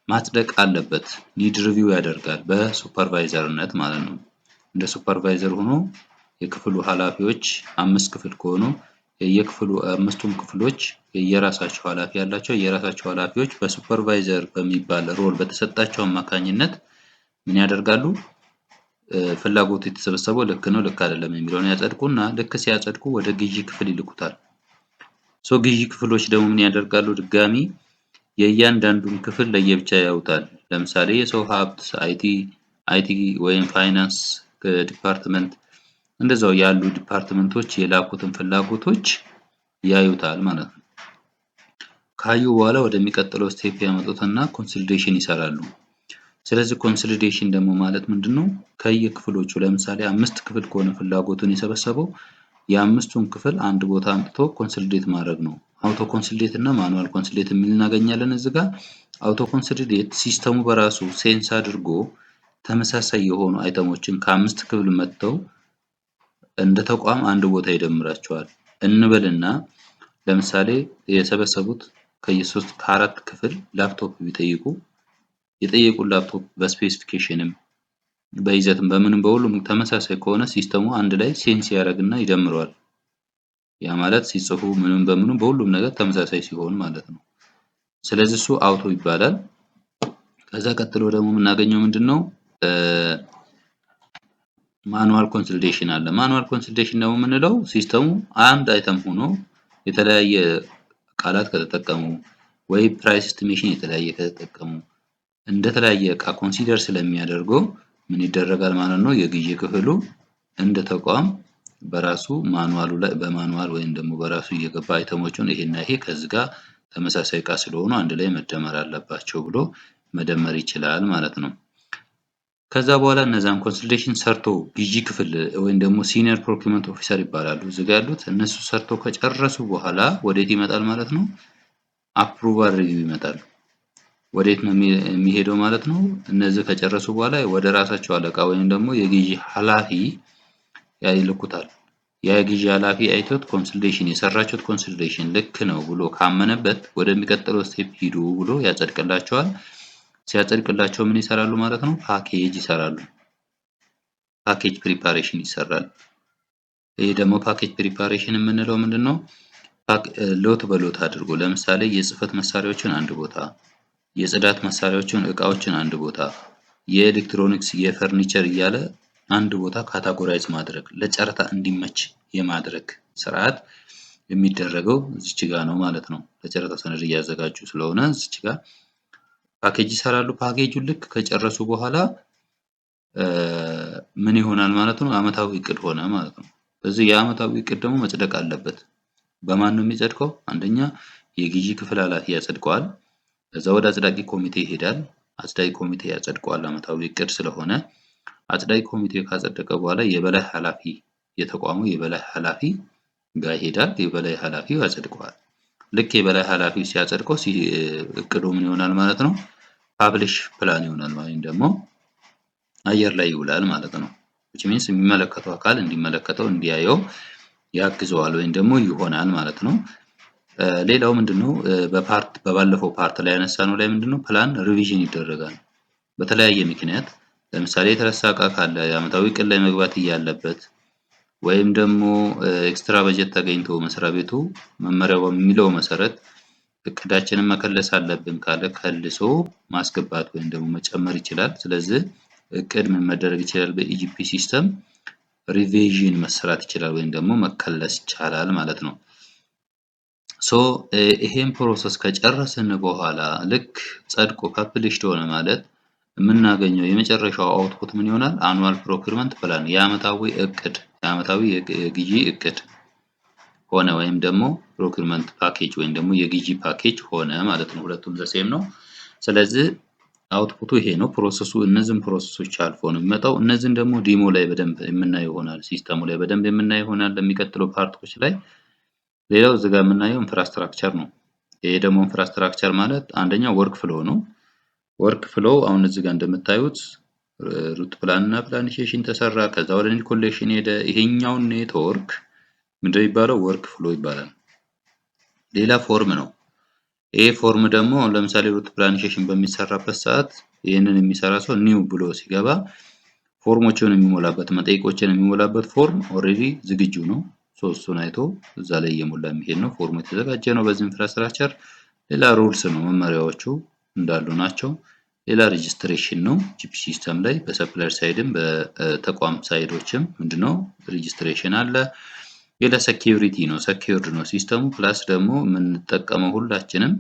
Speaker 1: ማጽደቅ አለበት። ኒድ ሪቪው ያደርጋል በሱፐርቫይዘርነት ማለት ነው። እንደ ሱፐርቫይዘር ሆኖ የክፍሉ ኃላፊዎች 5 ክፍል ከሆኑ የየክፍሉ 5ቱም ክፍሎች የየራሳቸው ኃላፊ ያላቸው፣ የየራሳቸው ኃላፊዎች በሱፐርቫይዘር በሚባል ሮል በተሰጣቸው አማካኝነት ምን ያደርጋሉ? ፍላጎቱ የተሰበሰበው ልክ ነው ልክ አይደለም የሚለውን ያጸድቁና ልክ ሲያጸድቁ ወደ ግዢ ክፍል ይልኩታል። ግዢ ክፍሎች ደግሞ ምን ያደርጋሉ? ድጋሚ የእያንዳንዱን ክፍል ለየብቻ ያዩታል። ለምሳሌ የሰው ሀብት አይቲ ወይም ፋይናንስ ዲፓርትመንት እንደዛው ያሉ ዲፓርትመንቶች የላኩትን ፍላጎቶች ያዩታል ማለት ነው። ካዩ በኋላ ወደሚቀጥለው ስቴፕ ያመጡትና ኮንሶሊዴሽን ይሰራሉ። ስለዚህ ኮንሶሊዴሽን ደግሞ ማለት ምንድነው? ከየክፍሎቹ ለምሳሌ 5 ክፍል ከሆነ ፍላጎቱን የሰበሰበው የአምስቱን ክፍል አንድ ቦታ አምጥቶ ኮንሶሊዴት ማድረግ ነው። አውቶ ኮንሶሊዴት እና ማኑዋል ኮንሶሊዴት የሚል እናገኛለን እዚህ ጋር። አውቶ ኮንሶሊዴት ሲስተሙ በራሱ ሴንስ አድርጎ ተመሳሳይ የሆኑ አይተሞችን ከ5 ክፍል መጥተው እንደ ተቋም አንድ ቦታ ይደምራቸዋል እንበልና ለምሳሌ የሰበሰቡት ከ4 ክፍል ላፕቶፕ ቢጠይቁ የጠየቁት ላፕቶፕ በስፔሲፊኬሽንም በይዘትም በምንም በሁሉም ተመሳሳይ ከሆነ ሲስተሙ አንድ ላይ ሴንስ ያደርግና ይደምረዋል። ያ ማለት ሲጽፉ ምንም በምንም በሁሉም ነገር ተመሳሳይ ሲሆን ማለት ነው። ስለዚህ እሱ አውቶ ይባላል። ከዛ ቀጥሎ ደግሞ የምናገኘው ምንድነው? ማኑዋል ኮንሶሊዴሽን አለ። ማኑዋል ኮንሶሊዴሽን ደግሞ የምንለው ሲስተሙ አንድ አይተም ሆኖ የተለያየ ቃላት ከተጠቀሙ ወይ ፕራይስ ኤስቲሜሽን የተለያየ ከተጠቀሙ እንደተለያየ እቃ ኮንሲደር ስለሚያደርገው ምን ይደረጋል ማለት ነው? የግዢ ክፍሉ እንደ ተቋም በራሱ ማኑዋሉ ላይ በማኑዋል ወይም ደግሞ በራሱ እየገባ አይተሞቹን ይሄና ይሄ ከዚህ ጋር ተመሳሳይ እቃ ስለሆኑ አንድ ላይ መደመር አለባቸው ብሎ መደመር ይችላል ማለት ነው። ከዛ በኋላ እነዛን ኮንሰልቴሽን ሰርቶ ግዢ ክፍል ወይም ደግሞ ሲኒየር ፕሮኪውመንት ኦፊሰር ይባላሉ እዚህ ጋር ያሉት እነሱ ሰርቶ ከጨረሱ በኋላ ወዴት ይመጣል ማለት ነው? አፕሩቫል ሪቪው ይመጣል። ወዴት ነው የሚሄደው ማለት ነው? እነዚህ ከጨረሱ በኋላ ወደ ራሳቸው አለቃ ወይም ደግሞ የግዢ ኃላፊ ይልኩታል። የግዢ ኃላፊ አይቶት ኮንሰልቴሽን የሰራችሁት ኮንሰልቴሽን ልክ ነው ብሎ ካመነበት ወደሚቀጥለው ስቴፕ ሂዱ ብሎ ያጸድቅላቸዋል። ሲያጸድቅላቸው ምን ይሰራሉ ማለት ነው? ፓኬጅ ይሰራሉ። ፓኬጅ ፕሪፓሬሽን ይሰራል። ይሄ ደግሞ ፓኬጅ ፕሪፓሬሽን የምንለው ምንድነው? ሎት በሎት አድርጎ ለምሳሌ የጽህፈት መሳሪያዎችን አንድ ቦታ፣ የጽዳት መሳሪያዎችን እቃዎችን አንድ ቦታ፣ የኤሌክትሮኒክስ የፈርኒቸር እያለ አንድ ቦታ ካታጎራይዝ ማድረግ ለጨረታ እንዲመች የማድረግ ስርዓት የሚደረገው እዚች ጋር ነው ማለት ነው። ለጨረታ ሰነድ እያዘጋጁ ስለሆነ እዚች ጋር ፓኬጅ ይሰራሉ። ፓኬጁን ልክ ከጨረሱ በኋላ ምን ይሆናል ማለት ነው? አመታዊ እቅድ ሆነ ማለት ነው። ስለዚህ የአመታዊ እቅድ ደግሞ መጽደቅ አለበት። በማን ነው የሚጸድቀው? አንደኛ የግዢ ክፍል ኃላፊ ያጸድቀዋል። ከዛ ወደ አጽዳቂ ኮሚቴ ይሄዳል። አጽዳቂ ኮሚቴ ያጸድቀዋል አመታዊ እቅድ ስለሆነ። አጽዳቂ ኮሚቴ ካጸደቀ በኋላ የበላይ ኃላፊ የተቋሙ የበላይ ኃላፊ ጋር ይሄዳል። የበላይ ኃላፊው ያጸድቀዋል። ልክ የበላይ ኃላፊው ሲያጸድቀው እቅዱ ምን ይሆናል ማለት ነው? ፓብሊሽ ፕላን ይሆናል ወይም ደግሞ አየር ላይ ይውላል ማለት ነው። which means የሚመለከተው አካል እንዲመለከተው እንዲያየው ያግዘዋል ወይም ደግሞ ይሆናል ማለት ነው። ሌላው ምንድነው? በባለፈው ፓርት ላይ ያነሳነው ላይ ምንድነው? ፕላን ሪቪዥን ይደረጋል። በተለያየ ምክንያት ለምሳሌ የተረሳ እቃ ካለ የአመታዊ እቅድ ላይ መግባት እያለበት ወይም ደግሞ ኤክስትራ በጀት ተገኝቶ መስሪያ ቤቱ መመሪያው በሚለው መሰረት እቅዳችንን መከለስ አለብን ካለ ከልሶ ማስገባት ወይም ደግሞ መጨመር ይችላል። ስለዚህ እቅድ ምን መደረግ ይችላል? በኢጂፒ ሲስተም ሪቪዥን መሰራት ይችላል ወይም ደግሞ መከለስ ይቻላል ማለት ነው። ይሄን ፕሮሰስ ከጨረስን በኋላ ልክ ጸድቆ ፐብሊሽድ ሆነ ማለት የምናገኘው የመጨረሻው አውትፑት ምን ይሆናል? አኑዋል ፕሮኪውመንት ፕላን የአመታዊ እቅድ የአመታዊ የግዢ እቅድ ሆነ ወይም ደግሞ ፕሮኪውመንት ፓኬጅ ወይም ደግሞ የግዢ ፓኬጅ ሆነ ማለት ነው። ሁለቱም ዘሴም ነው። ስለዚህ አውትፑቱ ይሄ ነው። ፕሮሰሱ እነዚህን ፕሮሰሶች አልፎ ነው የሚመጣው። እነዚህን ደግሞ ዲሞ ላይ በደንብ የምናየው ይሆናል። ሲስተሙ ላይ በደንብ የምናየው ይሆናል ለሚቀጥለው ፓርቶች ላይ። ሌላው እዚህ ጋር የምናየው ኢንፍራስትራክቸር ነው። ይሄ ደግሞ ኢንፍራስትራክቸር ማለት አንደኛው ወርክ ፍሎ ነው። ወርክ ፍሎ አሁን እዚህ ጋር እንደምታዩት ሩት ፕላን እና ፕላኒፊኬሽን ተሰራ። ከዛ ወደ ኒድ ኮሌክሽን ሄደ። ይሄኛው ኔትወርክ ምንድነው የሚባለው? ወርክ ፍሎ ይባላል። ሌላ ፎርም ነው። ይሄ ፎርም ደግሞ ለምሳሌ ሩት ፕላኒፊኬሽን በሚሰራበት ሰዓት ይሄንን የሚሰራ ሰው ኒው ብሎ ሲገባ ፎርሞችን የሚሞላበት መጠይቆችን የሚሞላበት ፎርም ኦሬዲ ዝግጁ ነው። እሱን አይቶ እዛ ላይ እየሞላ የሚሄድ ነው። ፎርሙ የተዘጋጀ ነው በዚህ ኢንፍራስትራክቸር። ሌላ ሩልስ ነው፣ መመሪያዎቹ እንዳሉ ናቸው። ሌላ ሬጂስትሬሽን ነው። ጂፒ ሲስተም ላይ በሰፕላየር ሳይድም በተቋም ሳይዶችም ምንድነው ሬጂስትሬሽን አለ። ሌላ ሴኩሪቲ ነው፣ ሴኩርድ ነው ሲስተሙ። ፕላስ ደግሞ የምንጠቀመው ሁላችንም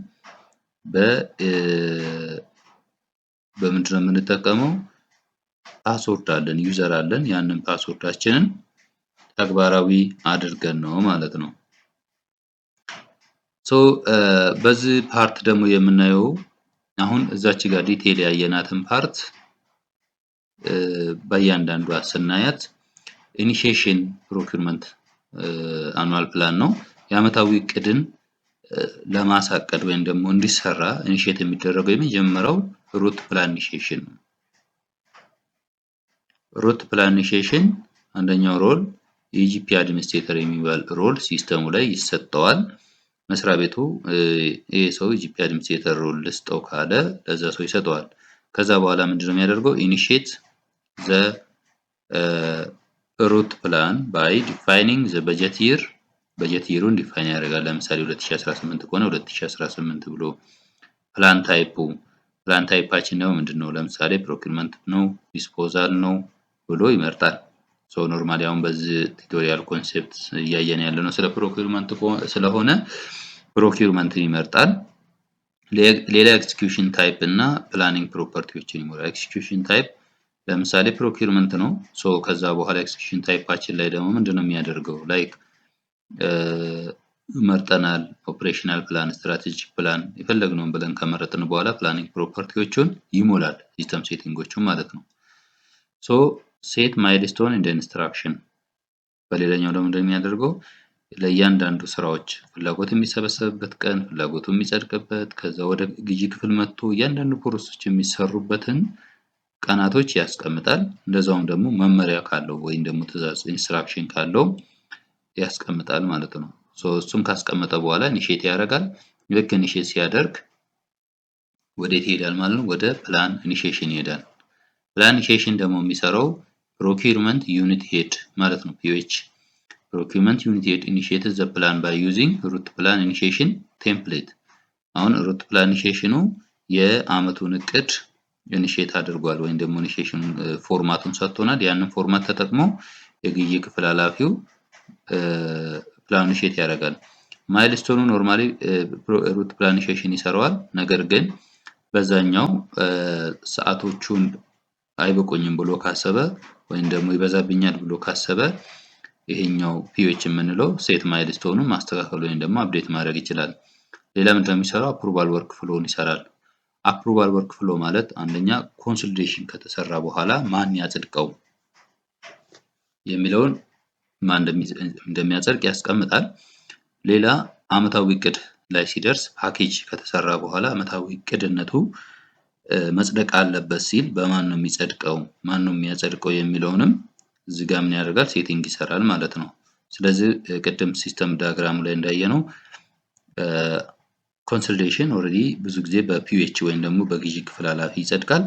Speaker 1: በምንድነው የምንጠቀመው? ፓስወርድ አለን፣ ዩዘር አለን። ያንን ፓስወርዳችንን ተግባራዊ አድርገን ነው ማለት ነው። በዚህ ፓርት ደግሞ የምናየው አሁን እዛች ጋር ዲቴል ያየናትን ፓርት በእያንዳንዷ ስናያት ኢኒሺዬሽን ፕሮኪውመንት አኑዋል ፕላን ነው። የአመታዊ እቅድን ለማሳቀድ ወይም ደግሞ እንዲሰራ ኢኒሺዬት የሚደረገው የመጀመሪያው ሩት ፕላን ኢኒሺዬሽን ነው። ሩት ፕላን ኢኒሺዬሽን አንደኛው ሮል የጂፒ አድሚኒስትሬተር የሚባል ሮል ሲስተሙ ላይ ይሰጠዋል። መስሪያ ቤቱ ይሄ ሰው ጂፒ አድሚኒስትሬተር ሮል ልስጠው ካለ ለዛ ሰው ይሰጠዋል። ከዛ በኋላ ምንድነው የሚያደርገው? ኢኒሺዬት ዘ ሩት ፕላን ባይ ዲፋይኒንግ ዘ በጀት ይር። በጀት ይሩን ዲፋይን ያደርጋል። ለምሳሌ 2018 ከሆነ 2018 ብሎ ፕላን ታይፓችን ነው ምንድነው? ለምሳሌ ፕሮኪውመንት ነው፣ ዲስፖዛል ነው ብሎ ይመርጣል። ኖርማሊ አሁን በዚህ ቱቶሪያል ኮንሴፕት እያየን ያለነው ስለ ፕሮኪውመንት ስለሆነ ፕሮኪውመንትን ይመርጣል። ሌላ ኤክስኪዩሽን ታይፕ እና ፕላኒንግ ፕሮፐርቲዎችን ይሞላል። ኤክስኪዩሽን ታይፕ ለምሳሌ ፕሮኪርመንት ነው። ሶ ከዛ በኋላ ኤክስኪዩሽን ታይፓችን ላይ ደግሞ ምንድነው የሚያደርገው? ላይክ መርጠናል ኦፕሬሽናል ፕላን፣ ስትራቴጂክ ፕላን የፈለግነውን ብለን ከመረጥን በኋላ ፕላኒንግ ፕሮፐርቲዎቹን ይሞላል ሲስተም ሴቲንጎቹን ማለት ነው። ሶ ሴት ማይልስቶን እንደ ኢንስትራክሽን በሌላኛው ደግሞ እንደሚያደርገው ለእያንዳንዱ ስራዎች ፍላጎት የሚሰበሰብበት ቀን፣ ፍላጎቱ የሚጸድቅበት፣ ከዛ ወደ ግዢ ክፍል መጥቶ እያንዳንዱ ፕሮሰሶች የሚሰሩበትን ቀናቶች ያስቀምጣል። እንደዛውም ደግሞ መመሪያ ካለው ወይም ደግሞ ትዕዛዝ ኢንስትራክሽን ካለው ያስቀምጣል ማለት ነው። ሶ እሱን ካስቀመጠ በኋላ ኢኒሼት ያደርጋል። ልክ ኢኒሼት ሲያደርግ ወዴት ይሄዳል ማለት ነው? ወደ ፕላን ኢኒሼሽን ይሄዳል። ፕላን ኢኒሼሽን ደግሞ የሚሰራው ፕሮኪርመንት ዩኒት ሄድ ማለት ነው። ፒኤች ፕሮኪርመንት ዩኒት ሄድ ኢኒሼትድ ዘ ፕላን ባይ ዩዚንግ ሩት ፕላን ኢኒሼሽን ቴምፕሌት። አሁን ሩት ፕላን ኢኒሼሽኑ የአመቱን እቅድ ኢኒሼት አድርጓል ወይም ደግሞ ኢኒሼሽን ፎርማቱን ሰጥቶናል። ያንን ፎርማት ተጠቅሞ የግዢ ክፍል ኃላፊው ፕላን ኢኒሼት ያደርጋል። ማይልስቶኑ ኖርማሊ ሩት ፕላን ኢኒሼሽን ይሰራዋል። ነገር ግን በዛኛው ሰዓቶቹን አይበቁኝም ብሎ ካሰበ ወይም ደግሞ ይበዛብኛል ብሎ ካሰበ ይሄኛው ፒኤች የምንለው ሴት ማይልስቶኑን ማስተካከል ወይም ደግሞ አፕዴት ማድረግ ይችላል። ሌላ ምንድነው የሚሰራው? አፕሩቫል ወርክ ፍሎውን ይሰራል። አፕሩቫል ወርክ ፍሎ ማለት አንደኛ ኮንሶሊዴሽን ከተሰራ በኋላ ማን ያጽድቀው የሚለውን ማን እንደሚያጸድቅ ያስቀምጣል። ሌላ አመታዊ እቅድ ላይ ሲደርስ ፓኬጅ ከተሰራ በኋላ አመታዊ እቅድነቱ መጽደቅ አለበት ሲል በማን ነው የሚጸድቀው፣ ማን ነው የሚያጸድቀው የሚለውንም እዚህ ጋር ምን ያደርጋል? ሴቲንግ ይሰራል ማለት ነው። ስለዚህ ቅድም ሲስተም ዲያግራሙ ላይ እንዳየነው ኮንሶሊዴሽን ኦልሬዲ ብዙ ጊዜ በፒኤች ወይም ደግሞ በግዢ ክፍል ኃላፊ ይጸድቃል።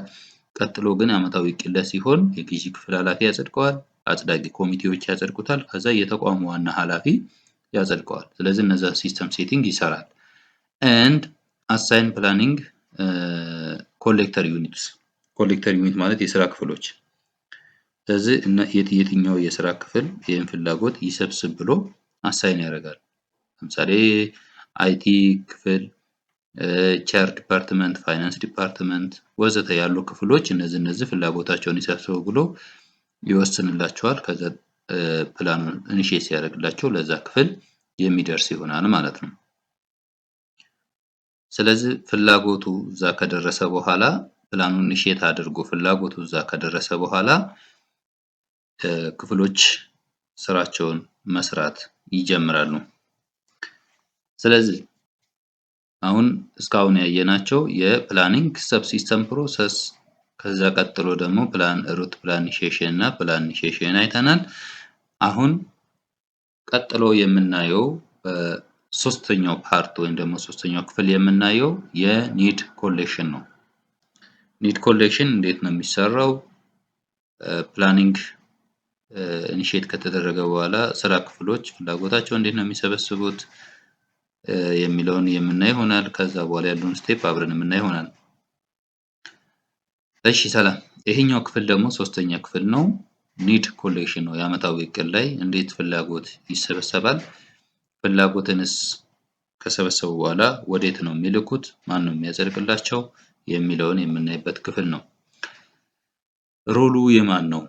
Speaker 1: ቀጥሎ ግን አመታዊ እቅድ ላይ ሲሆን የግዢ ክፍል ኃላፊ ያጸድቀዋል፣ አጽዳቂ ኮሚቴዎች ያጸድቁታል፣ ከዛ የተቋሙ ዋና ኃላፊ ያጸድቀዋል። ስለዚህ እነዛ ሲስተም ሴቲንግ ይሰራል። and assign planning ኮሌክተር ዩኒትስ። ኮሌክተር ዩኒት ማለት የስራ ክፍሎች። ስለዚህ የትኛው የስራ ክፍል ይህን ፍላጎት ይሰብስብ ብሎ አሳይን ያደርጋል። ለምሳሌ አይቲ ክፍል፣ ቻር ዲፓርትመንት፣ ፋይናንስ ዲፓርትመንት ወዘተ ያሉ ክፍሎች እነዚህ ፍላጎታቸውን ይሰብስቡ ብሎ ይወስንላቸዋል። ከዛ ፕላኑን ኢኒሼት ሲያደርግላቸው ለዛ ክፍል የሚደርስ ይሆናል ማለት ነው። ስለዚህ ፍላጎቱ እዛ ከደረሰ በኋላ ፕላኑን ኢኒሼት አድርጎ ፍላጎቱ እዛ ከደረሰ በኋላ ክፍሎች ስራቸውን መስራት ይጀምራሉ። ስለዚህ አሁን እስካሁን ያየናቸው የፕላኒንግ ሰብሲስተም ፕሮሰስ፣ ከዛ ቀጥሎ ደግሞ ሩት ፕላን ኢኒሼሽን እና ፕላን ኢኒሼሽን አይተናል። አሁን ቀጥሎ የምናየው ሶስተኛው ፓርት ወይም ደግሞ ሶስተኛው ክፍል የምናየው የኒድ ኮሌክሽን ነው። ኒድ ኮሌክሽን እንዴት ነው የሚሰራው? ፕላኒንግ ኢኒሼት ከተደረገ በኋላ ስራ ክፍሎች ፍላጎታቸው እንዴት ነው የሚሰበስቡት የሚለውን የምናይ ይሆናል። ከዛ በኋላ ያለውን ስቴፕ አብረን የምናይ ይሆናል። እሺ ሰላም። ይሄኛው ክፍል ደግሞ ሶስተኛ ክፍል ነው። ኒድ ኮሌክሽን ነው። የአመታዊ እቅድ ላይ እንዴት ፍላጎት ይሰበሰባል፣ ፍላጎትንስ ከሰበሰቡ በኋላ ወዴት ነው የሚልኩት፣ ማን ነው የሚያጸድቅላቸው የሚለውን የምናይበት ክፍል ነው። ሮሉ የማን ነው?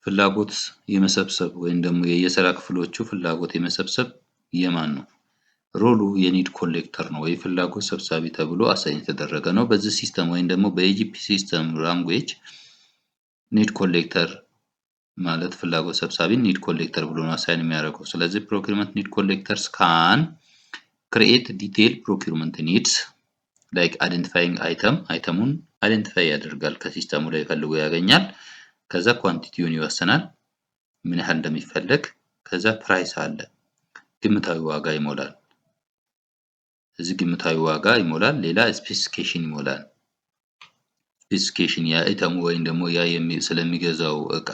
Speaker 1: ፍላጎት የመሰብሰብ ወይም ደግሞ የየስራ ክፍሎቹ ፍላጎት የመሰብሰብ የማን ነው? ሮሉ የኒድ ኮሌክተር ነው ወይ ፍላጎት ሰብሳቢ ተብሎ አሳይን የተደረገ ነው። በዚህ ሲስተም ወይም ደግሞ በኤጂፒ ሲስተም ላንጉዌጅ ኒድ ኮሌክተር ማለት ፍላጎት ሰብሳቢ ኒድ ኮሌክተር ብሎ ነው አሳይን የሚያደርገው። ስለዚህ ፕሮኪርመንት ኒድ ኮሌክተርስ ካን ክሪኤት ዲቴይል ፕሮኪርመንት ኒድስ ላይክ አይደንቲፋይንግ አይተሙን አይደንቲፋይ ያደርጋል፣ ከሲስተሙ ላይ ፈልጎ ያገኛል። ከዛ ኳንቲቲውን ይወስናል ምን ያህል እንደሚፈልግ። ከዛ ፕራይስ አለ፣ ግምታዊ ዋጋ ይሞላል። እዚህ ግምታዊ ዋጋ ይሞላል። ሌላ ስፔሲፊኬሽን ይሞላል። ስፔሲፊኬሽን የአይተሙ ወይም ደግሞ ያ ስለሚገዛው እቃ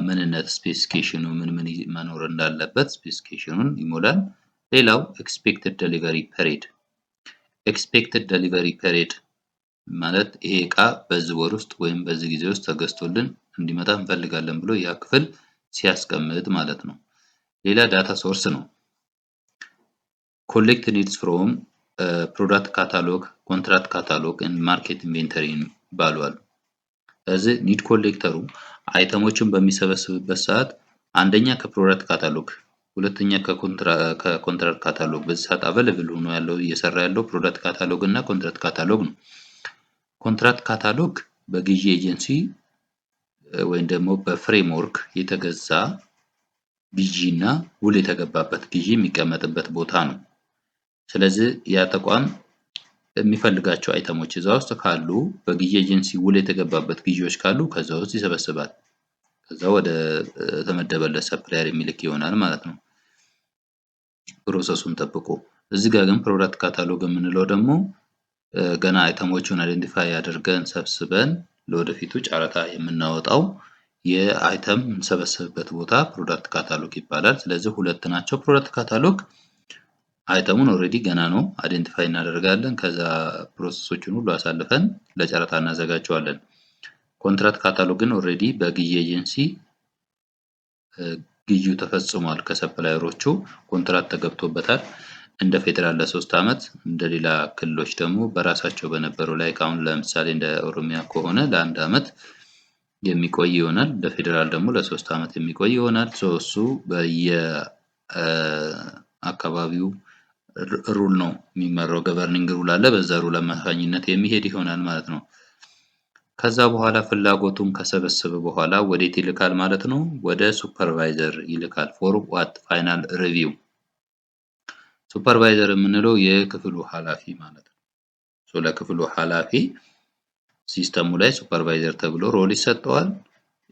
Speaker 1: ምንነት ስፔሲፊኬሽኑ ምን መኖር እንዳለበት ስፔሲፊኬሽኑን ይሞላል። ሌላው ኤክስፔክትድ ዴሊቨሪ ፔሪድ። ኤክስፔክትድ ዴሊቨሪ ፔሪድ ማለት ይሄ እቃ በዚህ ወር ውስጥ ወይም በዚህ ጊዜ ውስጥ ተገዝቶልን እንዲመጣ እንፈልጋለን ብሎ ያ ክፍል ሲያስቀምጥ ማለት ነው። ሌላ ዳታ ሶርስ ነው። ኮሌክት ኒድስ ፍሮም ፕሮዳክት ካታሎግ፣ ኮንትራክት ካታሎግ እና ማርኬት ኢንቬንተሪ ይባላሉ። ስለዚህ ኒድ ኮሌክተሩ አይተሞችን በሚሰበስብበት ሰዓት አንደኛ ከፕሮዳክት ካታሎግ፣ ሁለተኛ ከኮንትራት ካታሎግ በዚህ ሰዓት አቬለብል ሆኖ ያለው እየሰራ ያለው ፕሮዳክት ካታሎግ እና ኮንትራት ካታሎግ ነው። ኮንትራት ካታሎግ በግዢ ኤጀንሲ ወይም ደግሞ በፍሬምወርክ የተገዛ ግዢ እና ውል የተገባበት ግዢ የሚቀመጥበት ቦታ ነው። ስለዚህ ያ ተቋም የሚፈልጋቸው አይተሞች እዛ ውስጥ ካሉ በግዢ ኤጀንሲ ውል የተገባበት ግዢዎች ካሉ ከዛ ውስጥ ይሰበስባል። ከዛ ወደ ተመደበለት ሰፕላየር የሚልክ ይሆናል ማለት ነው ፕሮሰሱን ጠብቆ። እዚህ ጋር ግን ፕሮዳክት ካታሎግ የምንለው ደግሞ ገና አይተሞቹን አይደንቲፋይ አድርገን ሰብስበን ለወደፊቱ ጨረታ የምናወጣው የአይተም የምንሰበስብበት ቦታ ፕሮዳክት ካታሎግ ይባላል። ስለዚህ ሁለት ናቸው። ፕሮዳክት ካታሎግ አይተሙን ኦልሬዲ ገና ነው አይደንቲፋይ እናደርጋለን። ከዛ ፕሮሰሶችን ሁሉ አሳልፈን ለጨረታ እናዘጋጀዋለን። ኮንትራት ካታሎግ ግን ኦልሬዲ በግዢ ኤጀንሲ ግዢው ተፈጽሟል። ከሰፕላየሮቹ ኮንትራት ተገብቶበታል። እንደ ፌዴራል ለ3 ዓመት፣ እንደ ሌላ ክልሎች ደግሞ በራሳቸው በነበረው ላይ አሁን ለምሳሌ እንደ ኦሮሚያ ከሆነ ለ1 ዓመት የሚቆይ ይሆናል። በፌዴራል ደግሞ ለ3 ዓመት የሚቆይ ይሆናል። እሱ በየአካባቢው ሩል ነው የሚመራው። ገቨርኒንግ ሩል አለ። በዛ ሩል አማካኝነት የሚሄድ ይሆናል ማለት ነው። ከዛ በኋላ ፍላጎቱን ከሰበሰበ በኋላ ወዴት ይልካል ማለት ነው? ወደ ሱፐርቫይዘር ይልካል። ፎር ዋት ፋይናል ሪቪው። ሱፐርቫይዘር የምንለው የክፍሉ ኃላፊ ማለት ነው። ለክፍሉ ኃላፊ ሲስተሙ ላይ ሱፐርቫይዘር ተብሎ ሮል ይሰጠዋል።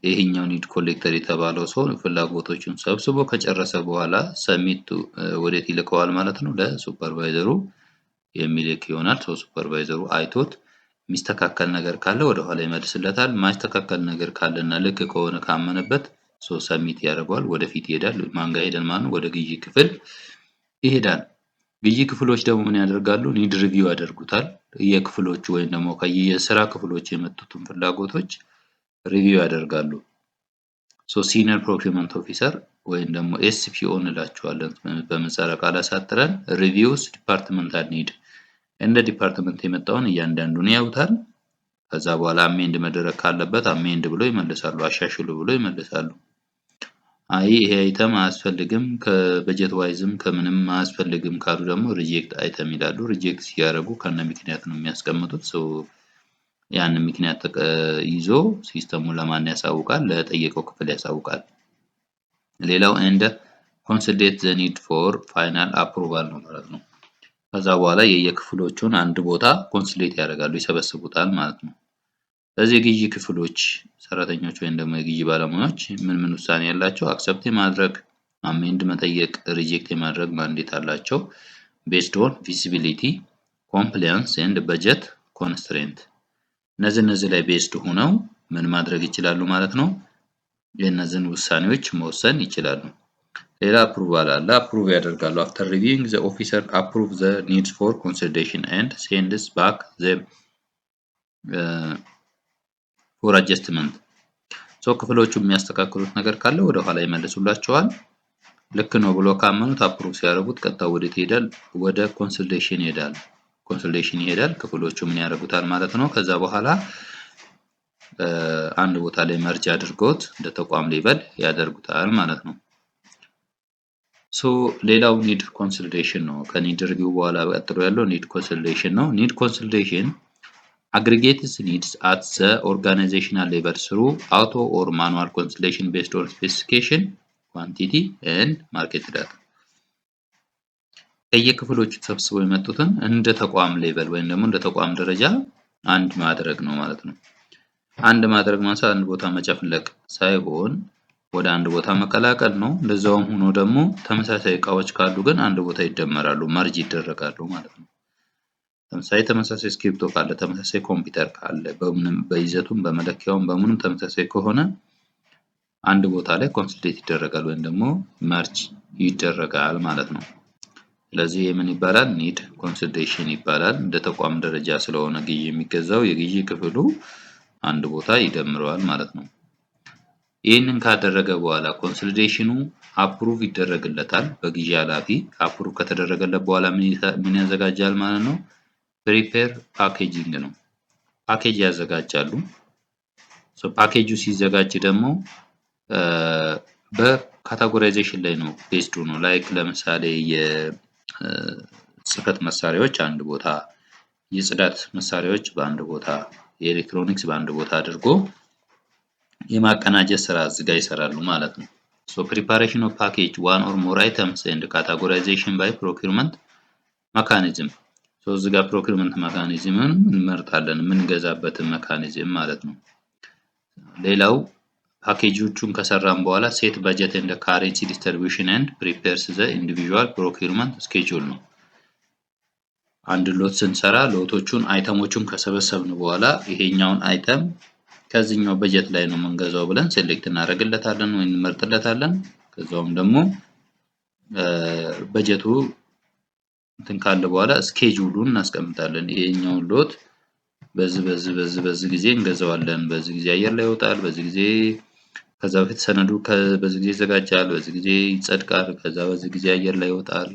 Speaker 1: ይሄኛው ኒድ ኮሌክተር የተባለው ሰው ፍላጎቶችን ሰብስቦ ከጨረሰ በኋላ ሰሚት ወዴት ይልከዋል ማለት ነው? ለሱፐርቫይዘሩ የሚልክ ይሆናል። ሱፐርቫይዘሩ አይቶት የሚስተካከል ነገር ካለ ወደ ኋላ ይመልስለታል። ማይስተካከል ነገር ካለና ልክ ከሆነ ካመነበት ሰሚት ያደርገዋል፣ ወደፊት ይሄዳል። ማን ጋር ሄደን ማለት ነው? ወደ ግዢ ክፍል ይሄዳል። ግዢ ክፍሎች ደግሞ ምን ያደርጋሉ? ኒድ ሪቪው ያደርጉታል። የክፍሎቹ ወይም ደግሞ ከየስራ ክፍሎች የመጡትን ፍላጎቶች ሪቪው ያደርጋሉ። ሲኒየር ፕሮኪውመንት ኦፊሰር ወይም ደግሞ ኤስፒኦ እንላቸዋለን በምህጻረ ቃል አሳጥረን ሪቪውስ ዲፓርትመንታል ኒድ፣ እንደ ዲፓርትመንት የመጣውን እያንዳንዱን ያዩታል። ከዛ በኋላ አሜንድ መደረግ ካለበት አሜንድ ብሎ ይመልሳሉ፣ አሻሽሉ ብሎ ይመልሳሉ። አይ ይሄ አይተም አያስፈልግም ከበጀት ዋይዝም ከምንም አያስፈልግም ካሉ ደግሞ ሪጀክት አይተም ይላሉ። ሪጀክት ሲያደርጉ ከነ ምክንያት ነው የሚያስቀምጡት። ያን ምክንያት ይዞ ሲስተሙ ለማን ያሳውቃል? ለጠየቀው ክፍል ያሳውቃል። ሌላው እንደ ኮንሶሊዴት ዘ ኒድ ፎር ፋይናል አፕሩቫል ነው ማለት ነው። ከዛ በኋላ የየክፍሎቹን አንድ ቦታ ኮንሶሊዴት ያደርጋሉ፣ ይሰበስቡታል ማለት ነው። ስለዚህ የግዢ ክፍሎች ሰራተኞች ወይም ደግሞ የግዢ ባለሙያዎች ምን ምን ውሳኔ ያላቸው? አክሰፕት የማድረግ፣ አሜንድ መጠየቅ፣ ሪጀክት የማድረግ ማንዴት አላቸው። ቤዝድ ኦን ቪዚቢሊቲ፣ ኮምፕላያንስ ኤንድ በጀት ኮንስትሬንት። እነዚህ ላይ ቤዝድ ሆነው ምን ማድረግ ይችላሉ ማለት ነው? የእነዚህን ውሳኔዎች መወሰን ይችላሉ። ሌላ አፕሩቫል አለ። አፕሩቭ ያደርጋሉ። አፍተር ሪቪዊንግ ዘ ኦፊሰር አፕሩቭ ዘ ኒድስ ፎር ኮንሲደሬሽን ኤንድ ሴንድስ ባክ ዘም ፎር አጀስትመንት። ክፍሎቹ የሚያስተካክሉት ነገር ካለ ወደ ኋላ ይመልሱላቸዋል። ልክ ነው ብሎ ካመኑት አፕሩቭ ሲያደርጉት ቀጥታ ወዴት ይሄዳል? ወደ ኮንሰልቴሽን ይሄዳል። ክፍሎቹ ምን ያደርጉታል ማለት ነው? ከዛ በኋላ አንድ ቦታ ላይ መርጅ አድርገውት እንደ ተቋም ሌቨል ያደርጉታል ማለት ነው። ሌላው ኒድ ኮንሶሊዴሽን ነው። ከኒድ ሪቪው በኋላ ቀጥሎ ያለው ኒድ ኮንሶሊዴሽን ነው። ኒድ ኮንሶሊዴሽን aggregates needs at the organizational level through auto or manual consolidation based on specification, quantity and market data። ከየክፍሎቹ ተሰብስበው የመጡትን እንደ ተቋም ሌቨል ወይም ደግሞ እንደ ተቋም ደረጃ አንድ ማድረግ ነው ማለት ነው። አንድ ማድረግ ማለት አንድ ቦታ መጨፍለቅ ሳይሆን ወደ አንድ ቦታ መቀላቀል ነው። እንደዛውም ሆኖ ደግሞ ተመሳሳይ እቃዎች ካሉ ግን አንድ ቦታ ይደመራሉ፣ መርጅ ይደረጋሉ ማለት ነው። ለምሳሌ ተመሳሳይ ስክሪፕቶ ካለ፣ ተመሳሳይ ኮምፒውተር ካለ፣ በምንም በይዘቱም በመለኪያውም በምንም ተመሳሳይ ከሆነ አንድ ቦታ ላይ ኮንሶሊዴት ይደረጋል ወይም ደግሞ መርጅ ይደረጋል ማለት ነው። ስለዚህ ምን ይባላል? ኒድ ኮንሶሊዴሽን ይባላል። እንደ ተቋም ደረጃ ስለሆነ ግዢ የሚገዛው የግዢ ክፍሉ አንድ ቦታ ይደምረዋል ማለት ነው። ይህንን ካደረገ በኋላ ኮንሶሊዴሽኑ አፕሩቭ ይደረግለታል በግዢ ኃላፊ። አፕሩቭ ከተደረገለት በኋላ ምን ያዘጋጃል ማለት ነው? ፕሪፔር ፓኬጂንግ ነው። ፓኬጅ ያዘጋጃሉ። ፓኬጁ ሲዘጋጅ ደግሞ በካታጎራይዜሽን ላይ ነው ቤዝድ ሆኖ ላይክ ለምሳሌ የጽህፈት መሳሪያዎች አንድ ቦታ፣ የጽዳት መሳሪያዎች በአንድ ቦታ፣ የኤሌክትሮኒክስ በአንድ ቦታ አድርጎ የማቀናጀት ስራ እዚህ ጋር ይሰራሉ ማለት ነው። preparation of package one or more items and categorization by procurement mechanism እዚህ ጋር ፕሮክሪመንት መካኒዝምን እንመርጣለን የምንገዛበትን መካኒዝም ማለት ነው። ሌላው ፓኬጆቹን ከሰራን በኋላ ሴት በጀት እንደ ካረንሲ ዲስትሪቢዩሽን ኤንድ ፕሪፔርስ ዘ ኢንዲቪጁዋል ፕሮክሪመንት ስኬጁል ነው። አንድ ሎት ስንሰራ ሎቶቹን አይተሞቹን ከሰበሰብን በኋላ ይሄኛውን አይተም ከዚህኛው በጀት ላይ ነው የምንገዛው ብለን ሴሌክት እናደርግለታለን ወይ እንመርጥለታለን። ከዛውም ደግሞ በጀቱ እንትን ካለ በኋላ ስኬጁሉን እናስቀምጣለን። ይሄኛውን ሎት በዚህ ጊዜ እንገዛዋለን፣ በዚህ ጊዜ አየር ላይ ይወጣል፣ በዚህ ጊዜ ከዛ በፊት ሰነዱ በዚህ ጊዜ ይዘጋጃል፣ በዚህ ጊዜ ይጸድቃል፣ ከዛ በዚህ ጊዜ አየር ላይ ይወጣል፣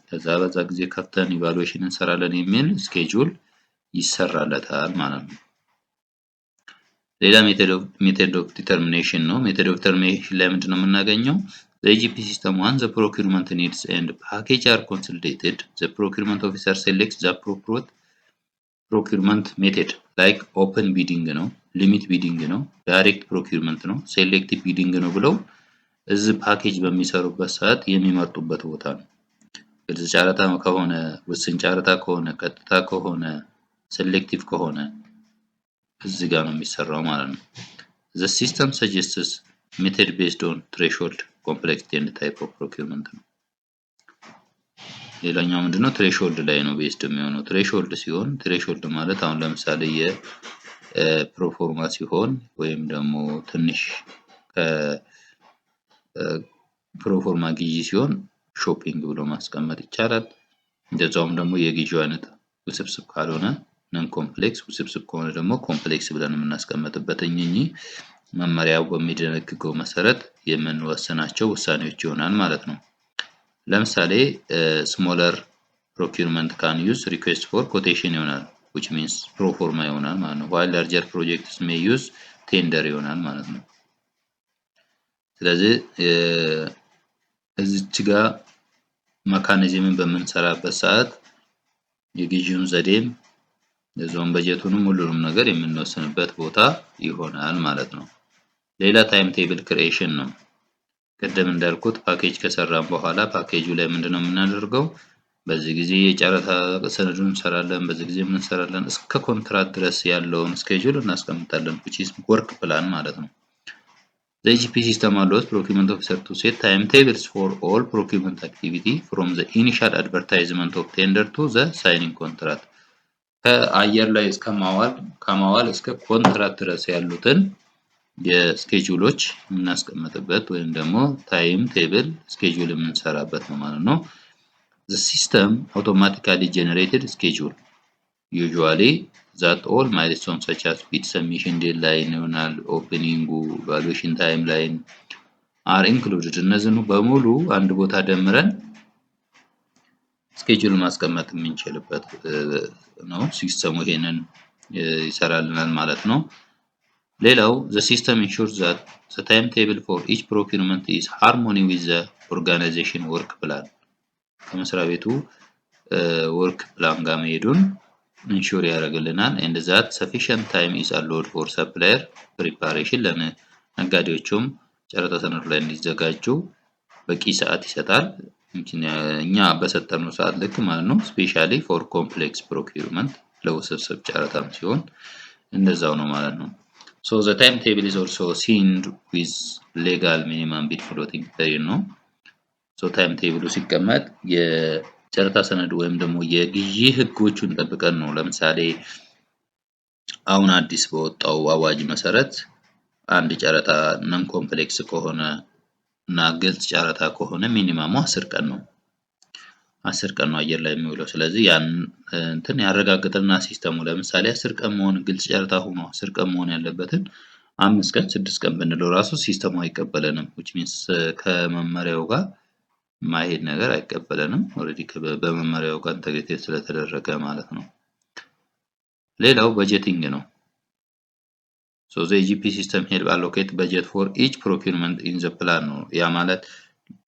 Speaker 1: ከዛ በዛ ጊዜ ከፍተን ኢቫሉዌሽን እንሰራለን የሚል ስኬጁል ይሰራለታል ማለት ነው። ሌላ ሜተድ ኦፍ ዲተርሚኔሽን ነው። ሜተድ ኦፍ ዲተርሚኔሽን ላይ ምንድነው የምናገኘው? The EGP system once the procurement needs and package are consolidated, the procurement officer selects the appropriate procurement method like open bidding ነው፣ limit bidding ነው፣ direct procurement ነው፣ selective bidding ነው ብለው እዚህ ፓኬጅ በሚሰሩበት ሰዓት የሚመርጡበት ቦታ ነው። ግልጽ ጨረታ ከሆነ፣ ውስን ጨረታ ከሆነ፣ ቀጥታ ከሆነ፣ selective ከሆነ እዚህ ጋር ነው የሚሰራው ማለት ነው። The system suggests method based on threshold, complexity and type of procurement ነው። ሌላኛው ምንድነው? threshold ላይ ነው ቤዝድ የሚሆነው። threshold ሲሆን threshold ማለት አሁን ለምሳሌ የፕሮፎርማ ሲሆን ወይም ደግሞ ትንሽ ከፕሮፎርማ ግዢ ሲሆን ሾፒንግ ብሎ ማስቀመጥ ይቻላል። እንደዛውም ደግሞ የግዢው አይነት ውስብስብ ካልሆነ ነን ኮምፕሌክስ፣ ውስብስብ ከሆነ ደግሞ ኮምፕሌክስ ብለን የምናስቀምጥበት እኚህ መመሪያው በሚደነግገው መሰረት የምንወስናቸው ውሳኔዎች ይሆናል ማለት ነው። ለምሳሌ ስሞለር ፕሮኪውርመንት ካን ዩዝ ሪኩዌስት ፎር ኮቴሽን ይሆናል which means ፕሮፎርማ ይሆናል ማለት ነው። while larger projects may use ቴንደር ይሆናል ማለት ነው። ስለዚህ እዚች ጋር መካኒዝምን በምንሰራበት ሰዓት የግዢውን ዘዴም ለዞን በጀቱንም ሁሉንም ነገር የምንወስንበት ቦታ ይሆናል ማለት ነው። ሌላ ታይም ቴብል ክሪኤሽን ነው። ቀደም እንዳልኩት ፓኬጅ ከሰራን በኋላ ፓኬጁ ላይ ምንድነው የምናደርገው? በዚህ ጊዜ የጨረታ ሰነዱን እንሰራለን፣ በዚህ ጊዜ ምን እንሰራለን እስከ ኮንትራክት ድረስ ያለውን ስኬጁል እናስቀምጣለን which is work plan ማለት ነው። The EGP system allows procurement officer to set timetables for all procurement activity from the initial advertisement of tender to the signing contract. ከአየር ላይ ከማዋል እስከ ኮንትራክት ድረስ ያሉትን የስኬጁሎች የምናስቀምጥበት ወይም ደግሞ ታይም ቴብል ስኬጁል የምንሰራበት ነው ማለት ነው። The system automatically generated schedule usually that all milestones such as bid submission deadline ይሆናል፣ ኦፕኒንጉ፣ valuation timeline are included። እነዚህን በሙሉ አንድ ቦታ ደምረን ስኬጁል ማስቀመጥ የምንችልበት ነው። ሲስተሙ ይሄንን ይሰራልናል ማለት ነው። ሌላው the system ensures that the timetable for each procurement is harmony with the organization work plan ከመስሪያ ቤቱ work plan ጋር መሄዱን ኢንሹር ያደርግልናል and that sufficient time is allowed for supplier preparation ለነጋዴዎቹም ጨረታ ሰነዱ ላይ እንዲዘጋጁ በቂ ሰዓት ይሰጣል። እኛ በሰጠነው ሰዓት ልክ ማለት ነው። ስፔሻሊ ፎር ኮምፕሌክስ ፕሮኪውርመንት ለውስብስብ ጨረታም ሲሆን እንደዛው ነው ማለት ነው። So the timetable is also signed with legal minimum bid floating period ነው። So timetable ሲቀመጥ የጨረታ ሰነዱ ወይም ደግሞ የግዢ ህጎቹን ጠብቀን ነው። ለምሳሌ አሁን አዲስ በወጣው አዋጅ መሰረት አንድ ጨረታ ነን ኮምፕሌክስ ከሆነ እና ግልጽ ጨረታ ከሆነ ሚኒማሙ 10 ቀን ነው። 10 ቀን ነው አየር ላይ የሚውለው። ስለዚህ ያን እንትን ያረጋግጥልና ሲስተሙ ለምሳሌ 10 ቀን መሆን ግልጽ ጨረታ ሆኖ 10 ቀን መሆን ያለበትን 5 ቀን 6 ቀን ብንለው ራሱ ሲስተሙ አይቀበለንም which means ከመመሪያው ጋር ማይሄድ ነገር አይቀበለንም። ኦሬዲ በመመሪያው ጋር ኢንተግሬትድ ስለተደረገ ማለት ነው። ሌላው በጀቲንግ ነው። So the EGP system help allocate budget for each procurement in the plan ነው። ያ ማለት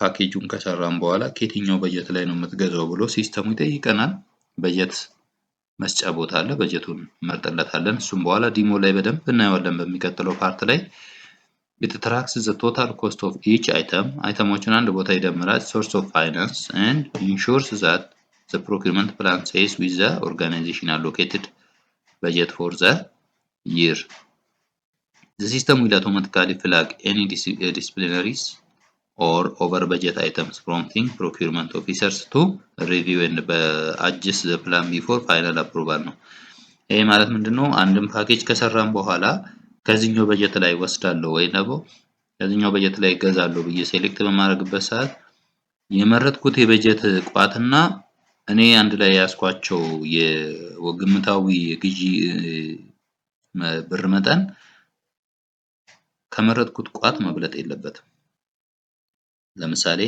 Speaker 1: ፓኬጁን ከሰራን በኋላ ከየትኛው በጀት ላይ ነው የምትገዛው ብሎ ሲስተሙ ይጠይቀናል። በጀት መስጫ ቦታ አለ፣ በጀቱን መርጠለታለን። እሱም በኋላ ዲሞ ላይ በደንብ እናየዋለን በሚቀጥለው ፓርት ላይ። It tracks the total cost of each item. አይተሞችን አንድ ቦታ ይደምራል። Source of finance and ensures that the procurement plan says with the organization allocated budget for the year. The system will automatically flag any disciplinaries or over budget items, prompting procurement officers to review and adjust the plan before final approval ነው። ይሄ ማለት ምንድነው? አንድም ፓኬጅ ከሰራን በኋላ ከዚህኛው በጀት ላይ ወስዳለሁ ወይ ደግሞ ከዚህኛው በጀት ላይ ገዛለሁ ብዬ ሴሌክት በማድረግበት ሰዓት የመረጥኩት የበጀት ቋትና እኔ አንድ ላይ ያስኳቸው የግምታዊ ግዢ ብር መጠን ከመረጥኩት ቋት መብለጥ የለበትም። ለምሳሌ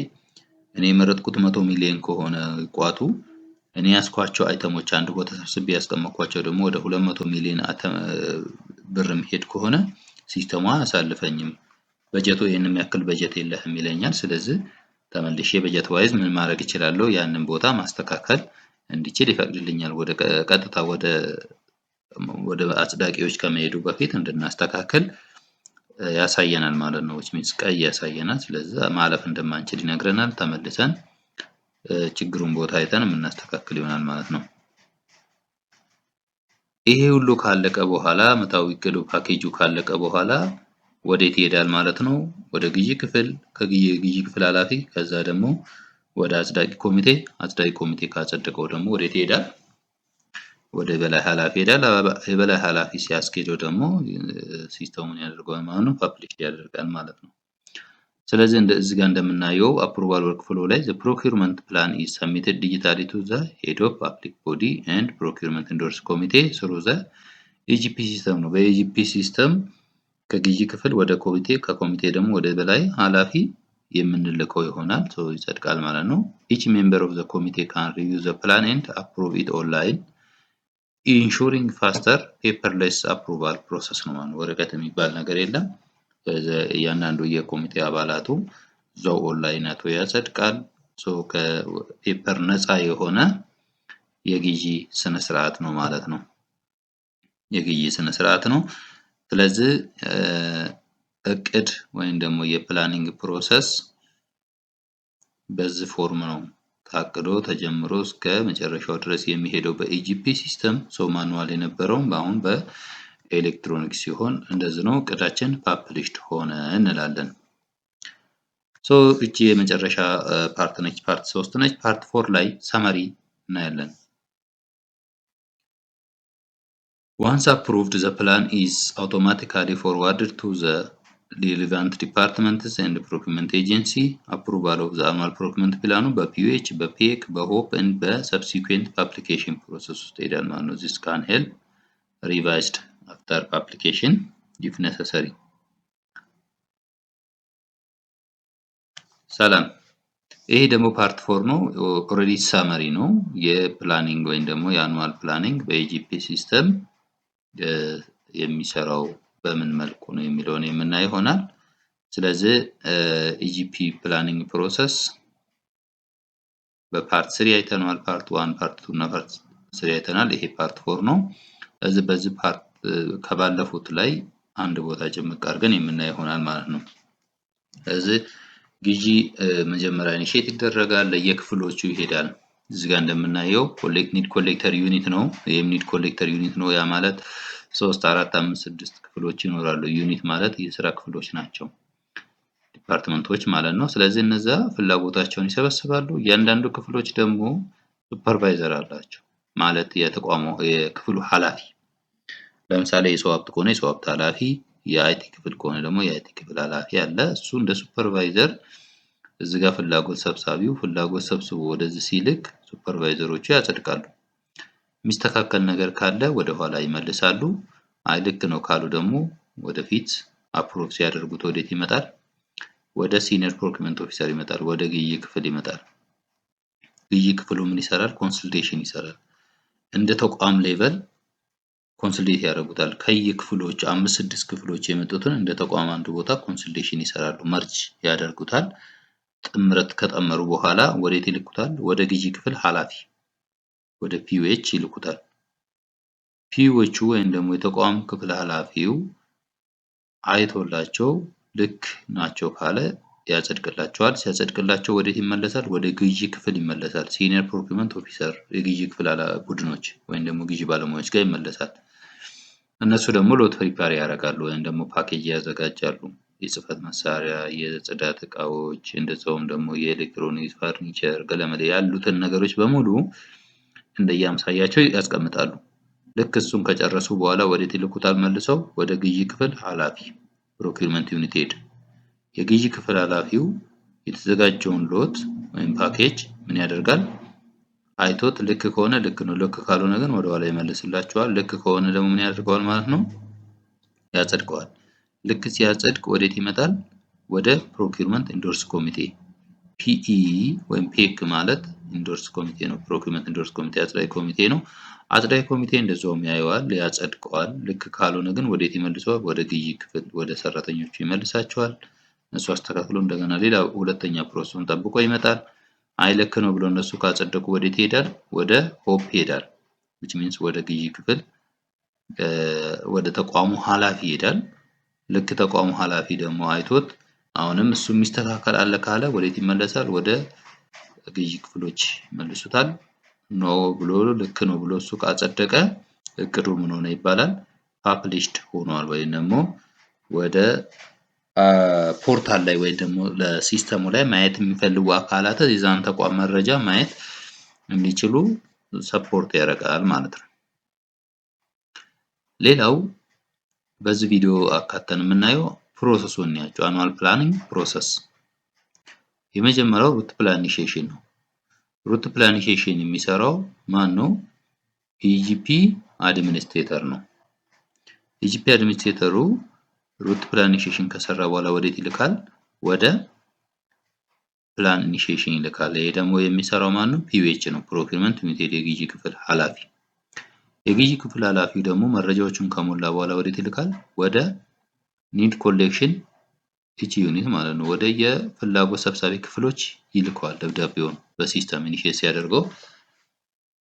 Speaker 1: እኔ የመረጥኩት 100 ሚሊዮን ከሆነ ቋቱ እኔ ያስኳቸው አይተሞች አንድ ቦታ ሰብስቤ ያስቀመጥኳቸው ደግሞ ወደ 200 ሚሊዮን ብር መሄድ ከሆነ ሲስተሙ አያሳልፈኝም። በጀቱ ይሄንን ያክል በጀት የለህም ይለኛል። ስለዚህ ተመልሼ በጀት ዋይዝ ምን ማድረግ እችላለሁ? ያንን ቦታ ማስተካከል እንዲችል ይፈቅድልኛል። ወደ ቀጥታ ወደ አጽዳቂዎች ከመሄዱ በፊት እንድናስተካክል ያሳየናል ማለት ነው። which means ቀይ ያሳየናል። ስለዚህ ማለፍ እንደማንችል ይነግረናል። ተመልሰን ችግሩን ቦታ አይተን የምናስተካክል ይሆናል ማለት ነው። ይሄ ሁሉ ካለቀ በኋላ አመታዊ እቅዱ ፓኬጁ ካለቀ በኋላ ወዴት ይሄዳል ማለት ነው? ወደ ግዢ ክፍል፣ ከግዢ ክፍል ኃላፊ፣ ከዛ ደግሞ ወደ አጽዳቂ ኮሚቴ ካጸደቀው ደግሞ ወዴት ይሄዳል? ወደ በላይ ኃላፊ ይሄዳል። የበላይ ኃላፊ ሲያስኬደው ደግሞ ሲስተሙን ያደርገዋል ማለት ነው፣ ፐብሊሽ ያደርጋል ማለት ነው። ስለዚህ እዚህ ጋር እንደምናየው አፕሩቫል ወርክ ፍሎ ላይ the procurement plan is submitted digitally to the head of public body and procurement endorse committee through the EGP system ነው። በEGP ሲስተም ከግዢ ክፍል ወደ ኮሚቴ፣ ከኮሚቴ ደግሞ ወደ በላይ ኃላፊ የምንልከው ይሆናል። so ይጸድቃል ማለት ነው። each member of the committee can review the plan and approve it online ensuring faster paperless approval process ነው ማለት ነው። ወረቀት የሚባል ነገር የለም። እያንዳንዱ የኮሚቴ አባላቱ እዛው ኦንላይን አቶ ያጸድቃል። ከፔፐር ነፃ የሆነ የግዢ ስነ ስርዓት ነው ማለት ነው። የግዢ ስነ ስርዓት ነው። ስለዚህ እቅድ ወይም ደግሞ የፕላኒንግ ፕሮሰስ በዚህ ፎርም ነው ታቅዶ ተጀምሮ እስከ መጨረሻው ድረስ የሚሄደው በኢጂፒ ሲስተም። ማኑዋል የነበረው አሁን በኤሌክትሮኒክ ሲሆን እንደዚህ ነው። እቅዳችን ፐብሊሽድ ሆነ እንላለን። እቺ የመጨረሻ ፓርት ነች፣ ፓርት 3 ነች። ፓርት 4 ላይ ሰመሪ እናያለን። Once approved, the plan is automatically forwarded to the relevant departments and procurement agency. Approval of the annual procurement plan በፒዩኤች፣ በፒኤክ፣ በሆፕ and በsubsequent publication process ውስጥ ይሄዳል ማለት ነው። This can help revised after publication if necessary. ሰላም። ይሄ ደግሞ ፓርት 4 ነው። ኦሬዲ ሳመሪ ነው የፕላኒንግ ወይም ደግሞ የአኑዋል ፕላኒንግ በኢጂፒ ሲስተም የሚሰራው በምን መልኩ ነው የሚለውን የምናይ ይሆናል። ስለዚህ ኢጂፒ ፕላኒንግ ፕሮሰስ በፓርት 3 አይተናል። ፓርት 1፣ ፓርት 2 እና ፓርት 3 አይተናል። ይሄ ፓርት 4 ነው። በዚህ ፓርት ከባለፉት ላይ አንድ ቦታ ጭምቅ አድርገን የምናይ ይሆናል ማለት ነው። ስለዚህ ግዢ መጀመሪያ ኢኒሼት ይደረጋል፣ ለየክፍሎቹ ይሄዳል። እዚህ ጋር እንደምናየው ኒድ ኮሌክተር ዩኒት ነው። ይሄም ኒድ ኮሌክተር ዩኒት ነው። ያ ማለት 3 4 5 6 ክፍሎች ይኖራሉ። ዩኒት ማለት የስራ ክፍሎች ናቸው፣ ዲፓርትመንቶች ማለት ነው። ስለዚህ እነዛ ፍላጎታቸውን ይሰበስባሉ። እያንዳንዱ ክፍሎች ደግሞ ሱፐርቫይዘር አላቸው፣ ማለት የተቋሙ የክፍሉ ኃላፊ። ለምሳሌ የሰው ሀብት ከሆነ የሰው ሀብት ኃላፊ፣ የአይቲ ክፍል ከሆነ ደግሞ የአይቲ ክፍል ኃላፊ አለ። እሱ እንደ ሱፐርቫይዘር እዚህ ጋር ፍላጎት ሰብሳቢው ፍላጎት ሰብስቦ ወደዚህ ሲልክ ሱፐርቫይዘሮቹ ያጸድቃሉ። የሚስተካከል ነገር ካለ ወደ ኋላ ይመልሳሉ። አይ ልክ ነው ካሉ ደግሞ ወደፊት አፕሮቭ ሲያደርጉት ወዴት ይመጣል? ወደ ሲኒየር ፕሮክመንት ኦፊሰር ይመጣል፣ ወደ ግዢ ክፍል ይመጣል። ግዢ ክፍሉ ምን ይሰራል? ኮንሰልቴሽን ይሰራል። እንደ ተቋም ሌቨል ኮንሶሊዴት ያደርጉታል። ከየክፍሎች 5-6 ክፍሎች የመጡትን እንደ ተቋም አንድ ቦታ ኮንሶሊዴሽን ይሰራሉ፣ መርጅ ያደርጉታል። ጥምረት ከጠመሩ በኋላ ወዴት ይልኩታል? ወደ ግዢ ክፍል ኃላፊ ወደ ፒዩኤች ይልኩታል። ፒዩኤቹ ወይም ደግሞ የተቋም ክፍል ኃላፊው አይቶላቸው ልክ ናቸው ካለ ያጸድቅላቸዋል። ሲያጸድቅላቸው ወዴት ይመለሳል? ወደ ግዢ ክፍል ይመለሳል። ሲኒየር ፕሮኪውመንት ኦፊሰር የግዢ ክፍል ቡድኖች ወይም ደግሞ ግዢ ባለሙያዎች ጋር ይመለሳል። እነሱ ደግሞ ሎት ፕሪፔር ያደርጋሉ ወይም ደግሞ ፓኬጅ ያዘጋጃሉ። የጽህፈት መሳሪያ፣ የጽዳት እቃዎች፣ እንደዛውም ደግሞ የኤሌክትሮኒክስ፣ ፈርኒቸር፣ ገለመሌ ያሉትን ነገሮች በሙሉ እንደየአምሳያቸው ያስቀምጣሉ። ልክ እሱን ከጨረሱ በኋላ ወዴት ይልኩታል? መልሰው ወደ ግዢ ክፍል ኃላፊ ፕሮኪውመንት ዩኒት ሄድ። የግዢ ክፍል ኃላፊው የተዘጋጀውን ሎት ወይም ፓኬጅ ምን ያደርጋል? አይቶት ልክ ከሆነ ልክ ነው፣ ልክ ካልሆነ ግን ወደ ኋላ ይመልስላቸዋል። ልክ ከሆነ ደግሞ ምን ያደርገዋል ማለት ነው? ያጸድቀዋል። ልክ ሲያጸድቅ ወዴት ይመጣል? ወደ ፕሮኪውመንት ኢንዶርስ ኮሚቴ ፒኢ ወይም ፔክ ማለት ኢንዶርስ ኮሚቴ ነው። ፕሮኪውመንት ኢንዶርስ ኮሚቴ አጽዳቂ ኮሚቴ ነው። አጽዳቂ ኮሚቴ እንደዛውም ያየዋል፣ ያጸድቀዋል። ልክ ካልሆነ ግን ወዴት ይመልሰዋል? ወደ ግዢ ክፍል ወደ ሰራተኞቹ ይመልሳቸዋል። እነሱ አስተካክሎ እንደገና ሌላ ሁለተኛ ፕሮሰሱን ጠብቆ ይመጣል። አይ ልክ ነው ብሎ እነሱ ካጸደቁ ወዴት ይሄዳል? ወደ ሆፕ ይሄዳል። which means ወደ ግዢ ክፍል ወደ ተቋሙ ኃላፊ ይሄዳል። ልክ ተቋሙ ኃላፊ ደግሞ አይቶት አሁንም እሱ የሚስተካከል አለ ካለ ወዴት ይመለሳል? ወደ ግዢ ክፍሎች ይመልሱታል። ኖ ብሎ ልክ ነው ብሎ እሱ ካጸደቀ እቅዱ ምን ሆነ ይባላል? ፐብሊሽድ ሆኗል ወይም ደግሞ ወደ ፖርታል ላይ ወይ ደግሞ ለሲስተሙ ላይ ማየት የሚፈልጉ አካላት የዛን ተቋም መረጃ ማየት እንዲችሉ ሰፖርት ያደርጋል ማለት ነው። ሌላው በዚህ ቪዲዮ አካተን የምናየው ፕሮሰሱን ያለው አኑዋል ፕላኒንግ ፕሮሰስ። የመጀመሪያው ሩት ፕላን ኢኒሺዬሽን ነው። ሩት ፕላን ኢኒሺዬሽን የሚሰራው ማን ነው? ኢጂፒ አድሚኒስትሬተር ነው። ኢጂፒ አድሚኒስትሬተሩ ሩት ፕላን ኢኒሺዬሽን ከሰራ በኋላ ወዴት ይልካል? ወደ ፕላን ኢኒሺዬሽን ይልካል። ይሄ ደግሞ የሚሰራው ማን ነው? ፒዩኤች ነው። ፕሮኪውመንት ዩኒት የግዢ ክፍል ኃላፊ። የግዢ ክፍል ኃላፊው ደግሞ መረጃዎችን ከሞላ በኋላ ወዴት ይልካል? ወደ ኒድ ኮሌክሽን ኢች ዩኒት ማለት ነው። ወደ የፍላጎት ሰብሳቢ ክፍሎች ይልከዋል። ደብዳቤውን በሲስተም ኢኒሺዬት ሲያደርገው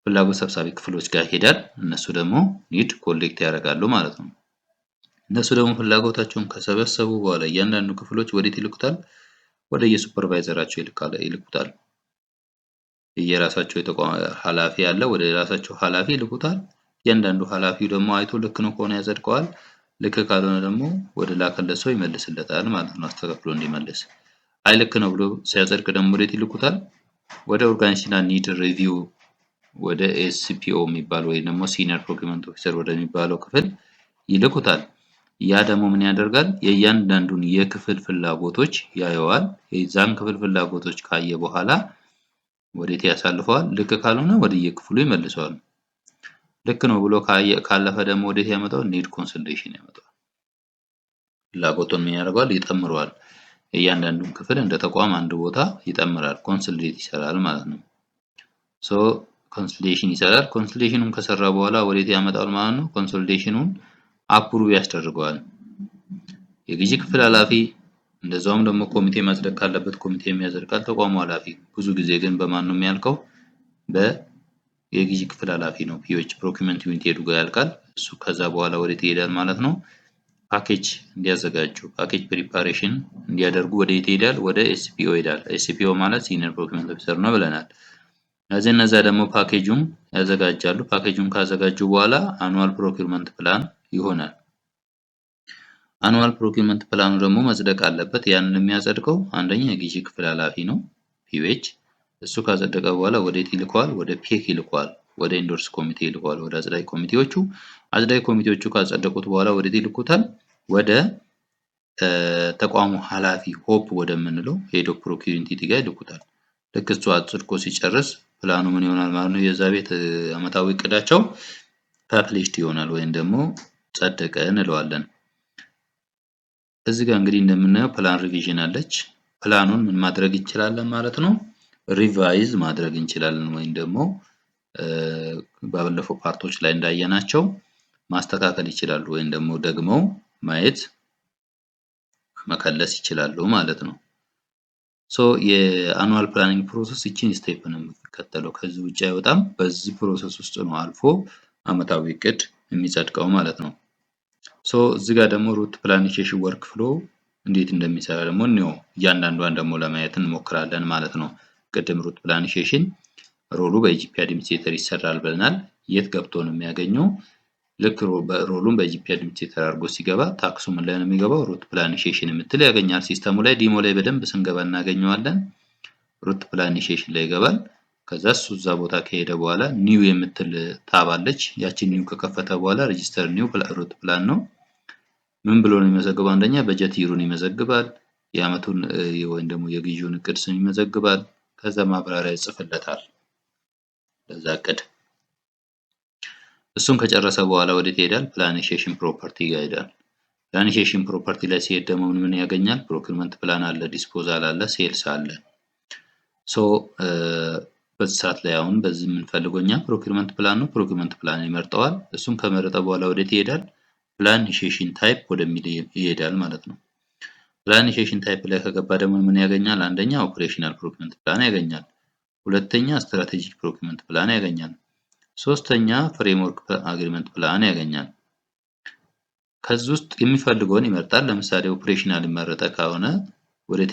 Speaker 1: ፍላጎት ሰብሳቢ ክፍሎች ጋር ይሄዳል። እነሱ ደግሞ ኒድ ኮሌክት ያደርጋሉ ማለት ነው። እነሱ ደግሞ ፍላጎታቸውን ከሰበሰቡ በኋላ እያንዳንዱ ክፍሎች ወዴት ይልኩታል? ወደ የሱፐርቫይዘራቸው ይልኩታል። የራሳቸው የተቋም ኃላፊ ያለ ወደ ራሳቸው ኃላፊ ይልኩታል። እያንዳንዱ ኃላፊው ደግሞ አይቶ ልክ ነው ከሆነ ያጸድቀዋል። ልክ ካልሆነ ደግሞ ወደ ላከለት ሰው ይመልስለታል ማለት ነው፣ አስተካክሎ እንዲመልስ። አይ ልክ ነው ብሎ ሲያጸድቅ ደግሞ ወዴት ይልኩታል? ወደ ኦርጋናይዜሽናል ኒድ ሪቪው ወደ ኤስፒኦ የሚባል ወይ ደግሞ ሲኒየር ፕሮኪውመንት ኦፊሰር ወደሚባለው ክፍል ይልኩታል። ያ ደግሞ ምን ያደርጋል? የእያንዳንዱን የክፍል ፍላጎቶች ያየዋል። የዛን ክፍል ፍላጎቶች ካየ በኋላ ወዴት ያሳልፈዋል? ልክ ካልሆነ ወደ የክፍሉ ይመልሰዋል። ልክ ነው ብሎ ካለፈ ደግሞ ወዴት ያመጣው? ኒድ ኮንሶሊዴሽን ያመጣዋል። ፍላጎቱን ምን ያደርገዋል? ይጠምረዋል። የእያንዳንዱን ክፍል እንደ ተቋም አንድ ቦታ ይጠምራል፣ ኮንሶሊዴት ይሰራል ማለት ነው። ሶ ኮንሶሊዴሽን ይሰራል። ኮንሶሊዴሽኑን ከሰራ በኋላ ወዴት ያመጣል ማለት ነው? ኮንሶሊዴሽኑን አፕሩቭ ያስደርገዋል። የግዢ ክፍል ኃላፊ እንደዛውም ደግሞ ኮሚቴ ማጽደቅ ካለበት ኮሚቴ የሚያጸድቃል። ተቋሙ ኃላፊ ብዙ ጊዜ ግን በማን ነው የሚያልቀው? የግዢ ክፍል ኃላፊ ነው። ፒዩኤች ፕሮኪውመንት ዩኒት ሄዱ ጋር ያልቃል። እሱ ከዛ በኋላ ወዴት ይሄዳል ማለት ነው? ፓኬጅ እንዲያዘጋጁ ፓኬጅ ፕሪፓሬሽን እንዲያደርጉ ወዴት ይሄዳል? ወደ ኤስፒኦ ይሄዳል። ኤስፒኦ ማለት ሲኒየር ፕሮኪውመንት ኦፊሰር ነው ብለናል። ስለዚህ እነዛ ደግሞ ፓኬጁን ያዘጋጃሉ። ፓኬጁን ካዘጋጁ በኋላ አኑዋል ፕሮኪውመንት ፕላን ይሆናል። አኑዋል ፕሮኪውመንት ፕላኑ ደግሞ መጽደቅ አለበት። ያንን የሚያጸድቀው አንደኛ የግዢ ክፍል ኃላፊ ነው ፒዩኤች። እሱ ካጸደቀ በኋላ ወዴት ይልከዋል? ወደ ፔክ ይልከዋል። ወደ ኢንዶርስ ኮሚቴ ይልከዋል። ወደ አጽዳቂ ኮሚቴዎቹ። አጽዳቂ ኮሚቴዎቹ ካጸደቁት በኋላ ወዴት ይልኩታል? ወደ ተቋሙ ኃላፊ ሆፕ ወደምንለው ሄድ ኦፍ ፕሮኪውመንት ጋር ይልኩታል። ልክ እሱ አጽድቆ ሲጨርስ ፕላኑ ምን ይሆናል ማለት ነው? የዛ ቤት አመታዊ እቅዳቸው ፐብሊሽድ ይሆናል ወይም ደግሞ ጸደቀ እንለዋለን። እዚህ ጋር እንግዲህ እንደምናየው ፕላን ሪቪዥን አለች። ፕላኑን ምን ማድረግ እንችላለን ማለት ነው? ሪቫይዝ ማድረግ እንችላለን ወይም ደግሞ ባለፈው ፓርቶች ላይ እንዳየናቸው ማስተካከል ይችላሉ ወይም ደግሞ ማየት መከለስ ይችላሉ ማለት ነው። የአኑዋል ፕላኒንግ ፕሮሰስ ይቺን ስቴፕ ነው የሚከተለው። ከዚህ ውጭ አይወጣም። በዚህ ፕሮሰስ ውስጥ ነው አልፎ አመታዊ እቅድ የሚጸድቀው ማለት ነው። እዚህ ጋር ደግሞ ሩት ፕላኔቴሽን ወርክ ፍሎ እንዴት እንደሚሰራ ደግሞ እንየው። እያንዳንዷን ደግሞ ለማየት እንሞክራለን ማለት ነው። ቅድም ሩት ፕላኔቴሽን ሮሉ በጂፒ አድሚኒስትሬተር ይሰራል ብለናል። የት ገብቶ ነው የሚያገኘው? ልክ ሮሉን በጂፒ አድሚኒስትሬተር አድርጎ ሲገባ ታክሱ ምን ላይ ነው የሚገባው? ሩት ፕላኔቴሽን የምትል ያገኛል። ሲስተሙ ላይ ዲሞ ላይ በደንብ ስንገባ እናገኘዋለን። ሩት ፕላኔቴሽን ላይ ይገባል። ከዛ እሱ እዛ ቦታ ከሄደ በኋላ ኒው የምትል ታብ አለች። ያችን ኒው ከከፈተ በኋላ ሬጂስተር ኒው ሩት ፕላን ነው። ምን ብሎ ነው የሚመዘግበው? አንደኛ በጀት ይሩን ይመዘግባል። የአመቱን ወይም ደግሞ የግዢውን እቅድ ስም ይመዘግባል። ከዛ ማብራሪያ ይጽፍለታል ለዛ እቅድ። እሱን ከጨረሰ በኋላ ወዴት ይሄዳል? ፕላኔቴሽን ፕሮፐርቲ ጋር ይሄዳል። ፕላኔቴሽን ፕሮፐርቲ ላይ ሲሄድ ደግሞ ምን ያገኛል? ፕሮኪውመንት ፕላን አለ፣ ዲስፖዛል አለ፣ ሴልስ አለ። በዚህ ሰዓት ላይ አሁን በዚህ የምንፈልገው እኛ ፕሮኪውመንት ፕላን ነው። ፕሮኪውመንት ፕላን ይመርጠዋል። እሱን ከመረጠ በኋላ ወዴት ይሄዳል? ፕላኔቴሽን ታይፕ ወደሚል ይሄዳል ማለት ነው። ፕላኔቴሽን ታይፕ ላይ ከገባ ደግሞ ምን ያገኛል? አንደኛ ኦፕሬሽናል ፕሮኪውመንት ፕላን ያገኛል። ሁለተኛ ስትራቴጂክ ፕሮኪውመንት ፕላን ያገኛል። ሶስተኛ ፍሬምወርክ አግሪመንት ፕላን ያገኛል። ከዚህ ውስጥ የሚፈልገውን ይመርጣል። ለምሳሌ ኦፕሬሽናል ይመረጠ ከሆነ ወዴት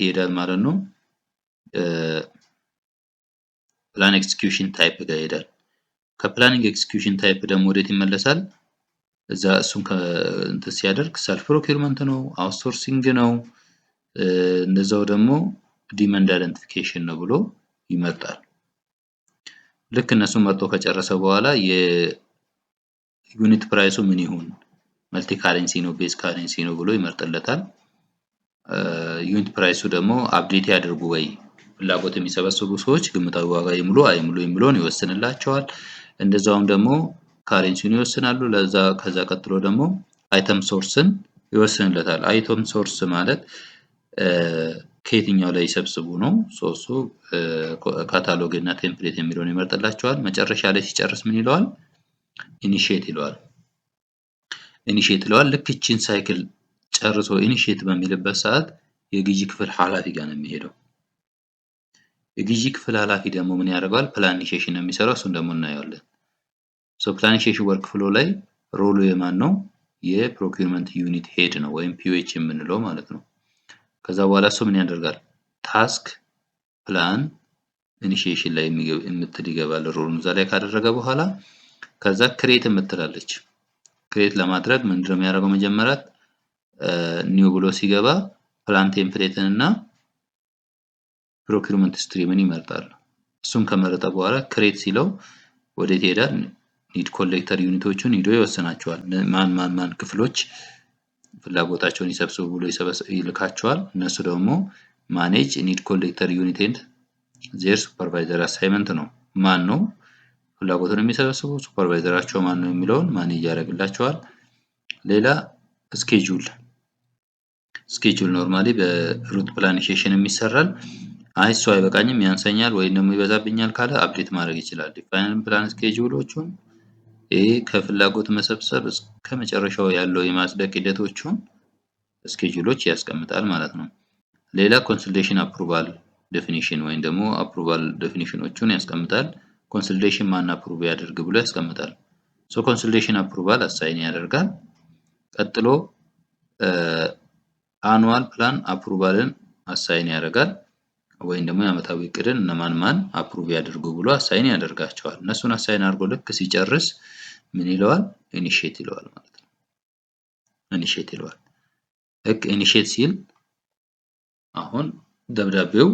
Speaker 1: ይሄዳል ማለት ነው? ፕላን ኤክስኪዩሽን ታይፕ ጋር ይሄዳል። ከፕላኒንግ ኤክስኪዩሽን ታይፕ ደግሞ ወዴት ይመለሳል? እዛ እሱን እንትን ሲያደርግ ሰልፍ ፕሮኪውመንት ነው፣ አውትሶርሲንግ ነው፣ እንደዛው ደግሞ ዲማንድ አይደንቲፊኬሽን ነው ብሎ ይመርጣል። ልክ እነሱን መርጦ ከጨረሰ በኋላ የዩኒት ፕራይሱ ምን ይሁን፣ መልቲ ካረንሲ ነው፣ ቤዝ ካረንሲ ነው ብሎ ይመርጥለታል። ዩኒት ፕራይሱ ደግሞ አፕዴት ያድርጉ ወይ ፍላጎት የሚሰበስቡ ሰዎች ግምታዊ ዋጋ ይሙሉ አይሙሉ የሚለውን ይወስንላቸዋል። እንደዛውም ደግሞ ካረንሲውን ይወስናሉ። ከዛ ቀጥሎ ደግሞ አይተም ሶርስን ይወስንለታል። አይተም ሶርስ ማለት ከየትኛው ላይ ይሰብስቡ ነው። እሱ ካታሎግ እና ቴምፕሌት የሚለውን ይመርጥላቸዋል። መጨረሻ ላይ ሲጨርስ ምን ይለዋል? ኢኒሺየት ይለዋል። ኢኒሺየት ይለዋል። ልክ እቺን ሳይክል ጨርሶ ኢኒሺየት በሚልበት ሰዓት የግዢ ክፍል ኃላፊ ጋር ነው የሚሄደው። የግዢ ክፍል ኃላፊ ደግሞ ምን ያደርጋል? ፕላኔቴሽን ነው የሚሰራው። እሱን ደግሞ እናየዋለን። ፕላኔቴሽን ወርክ ፍሎ ላይ ሮሉ የማን ነው? የፕሮኪውመንት ዩኒት ሄድ ነው ወይም ፒኤች የምንለው ማለት ነው። ከዛ በኋላ እሱ ምን ያደርጋል? ታስክ ፕላን ኢኒሺዬሽን ላይ የምትል ይገባል። ሮሉን እዛ ላይ ካደረገ በኋላ ከዛ ክሬት የምትላለች። ክሬት ለማድረግ ምንድነው የሚያደርገው? መጀመሪያ ኒው ብሎ ሲገባ ፕላን ቴምፕሌትን እና ፕሮኪውመንት ስትሪምን ይመርጣል። እሱን ከመረጠ በኋላ ክሬት ሲለው ወዴት ይሄዳል? ኒድ ኮሌክተር ዩኒቶቹን ሂዶ ይወስናቸዋል። ማን ክፍሎች ፍላጎታቸውን ይሰብስቡ ብሎ ይልካቸዋል። እነሱ ደግሞ ማኔጅ ኒድ ኮሌክተር ዩኒት ኤንድ ዜር ሱፐርቫይዘር አሳይመንት ነው። ማን ነው ፍላጎቱን የሚሰበስቡ፣ ሱፐርቫይዘራቸው ማን ነው የሚለውን ማኔጅ ያደርግላቸዋል። ሌላ ስኬጁል ኖርማሊ በሩት ፕላኔቴሽን የሚሰራል። አይ እሱ አይበቃኝም ያንሰኛል ወይም ደግሞ ይበዛብኛል ካለ አፕዴት ማድረግ ይችላል። ዲፋይን ፕላን ስኬጁሎቹን ከፍላጎት መሰብሰብ እስከ መጨረሻው ያለው የማጽደቅ ሂደቶቹን ስኬጁሎች ያስቀምጣል ማለት ነው። ሌላ ኮንሰልቴሽን አፕሩቫል ዴፊኒሽን ወይም ደግሞ አፕሩቫል ዴፊኒሽኖቹን ያስቀምጣል። ኮንሰልቴሽን ማን አፕሩቭ ያደርግ ብሎ ያስቀምጣል። ኮንሰልቴሽን አፕሩቫል አሳይን ያደርጋል። ቀጥሎ አኑዋል ፕላን አፕሩቫልን አሳይን ያደርጋል። ወይም ደግሞ የዓመታዊ እቅድን ማን አፕሩቭ ያደርጉ ብሎ አሳይን ያደርጋቸዋል። እነሱን አሳይን አድርጎ ልክ ሲጨርስ ምን ይለዋል? ኢኒሺየት ይለዋል ማለት ነው። ኢኒሺየት ይለዋል። ልክ ኢኒሺየት ሲል አሁን ደብዳቤው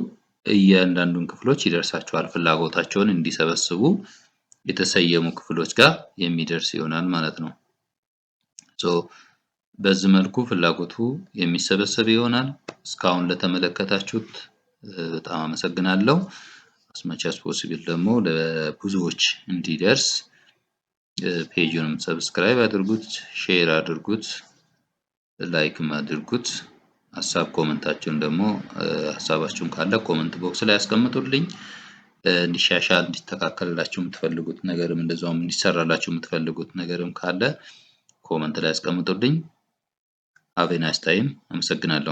Speaker 1: እያንዳንዱን ክፍሎች ይደርሳቸዋል። ፍላጎታቸውን እንዲሰበስቡ የተሰየሙ ክፍሎች ጋር የሚደርስ ይሆናል ማለት ነው። በዚህ መልኩ ፍላጎቱ የሚሰበሰብ ይሆናል። እስካሁን ለተመለከታችሁት በጣም አመሰግናለሁ። as much as possible ደግሞ ለብዙዎች እንዲደርስ ፔጁንም ሰብስክራይብ አድርጉት፣ ሼር አድርጉት፣ ላይክም አድርጉት። ሀሳብ ኮሜንታችሁን ደግሞ ሀሳባችሁን ካለ ኮሜንት ቦክስ ላይ አስቀምጡልኝ። እንዲሻሻል እንዲስተካከልላችሁ የምትፈልጉት ነገርም እንደዛውም እንዲሰራላችሁ የምትፈልጉት ነገርም ካለ ኮመንት ላይ አስቀምጡልኝ። ሃቭ ኤ ናይስ ታይም። አመሰግናለሁ።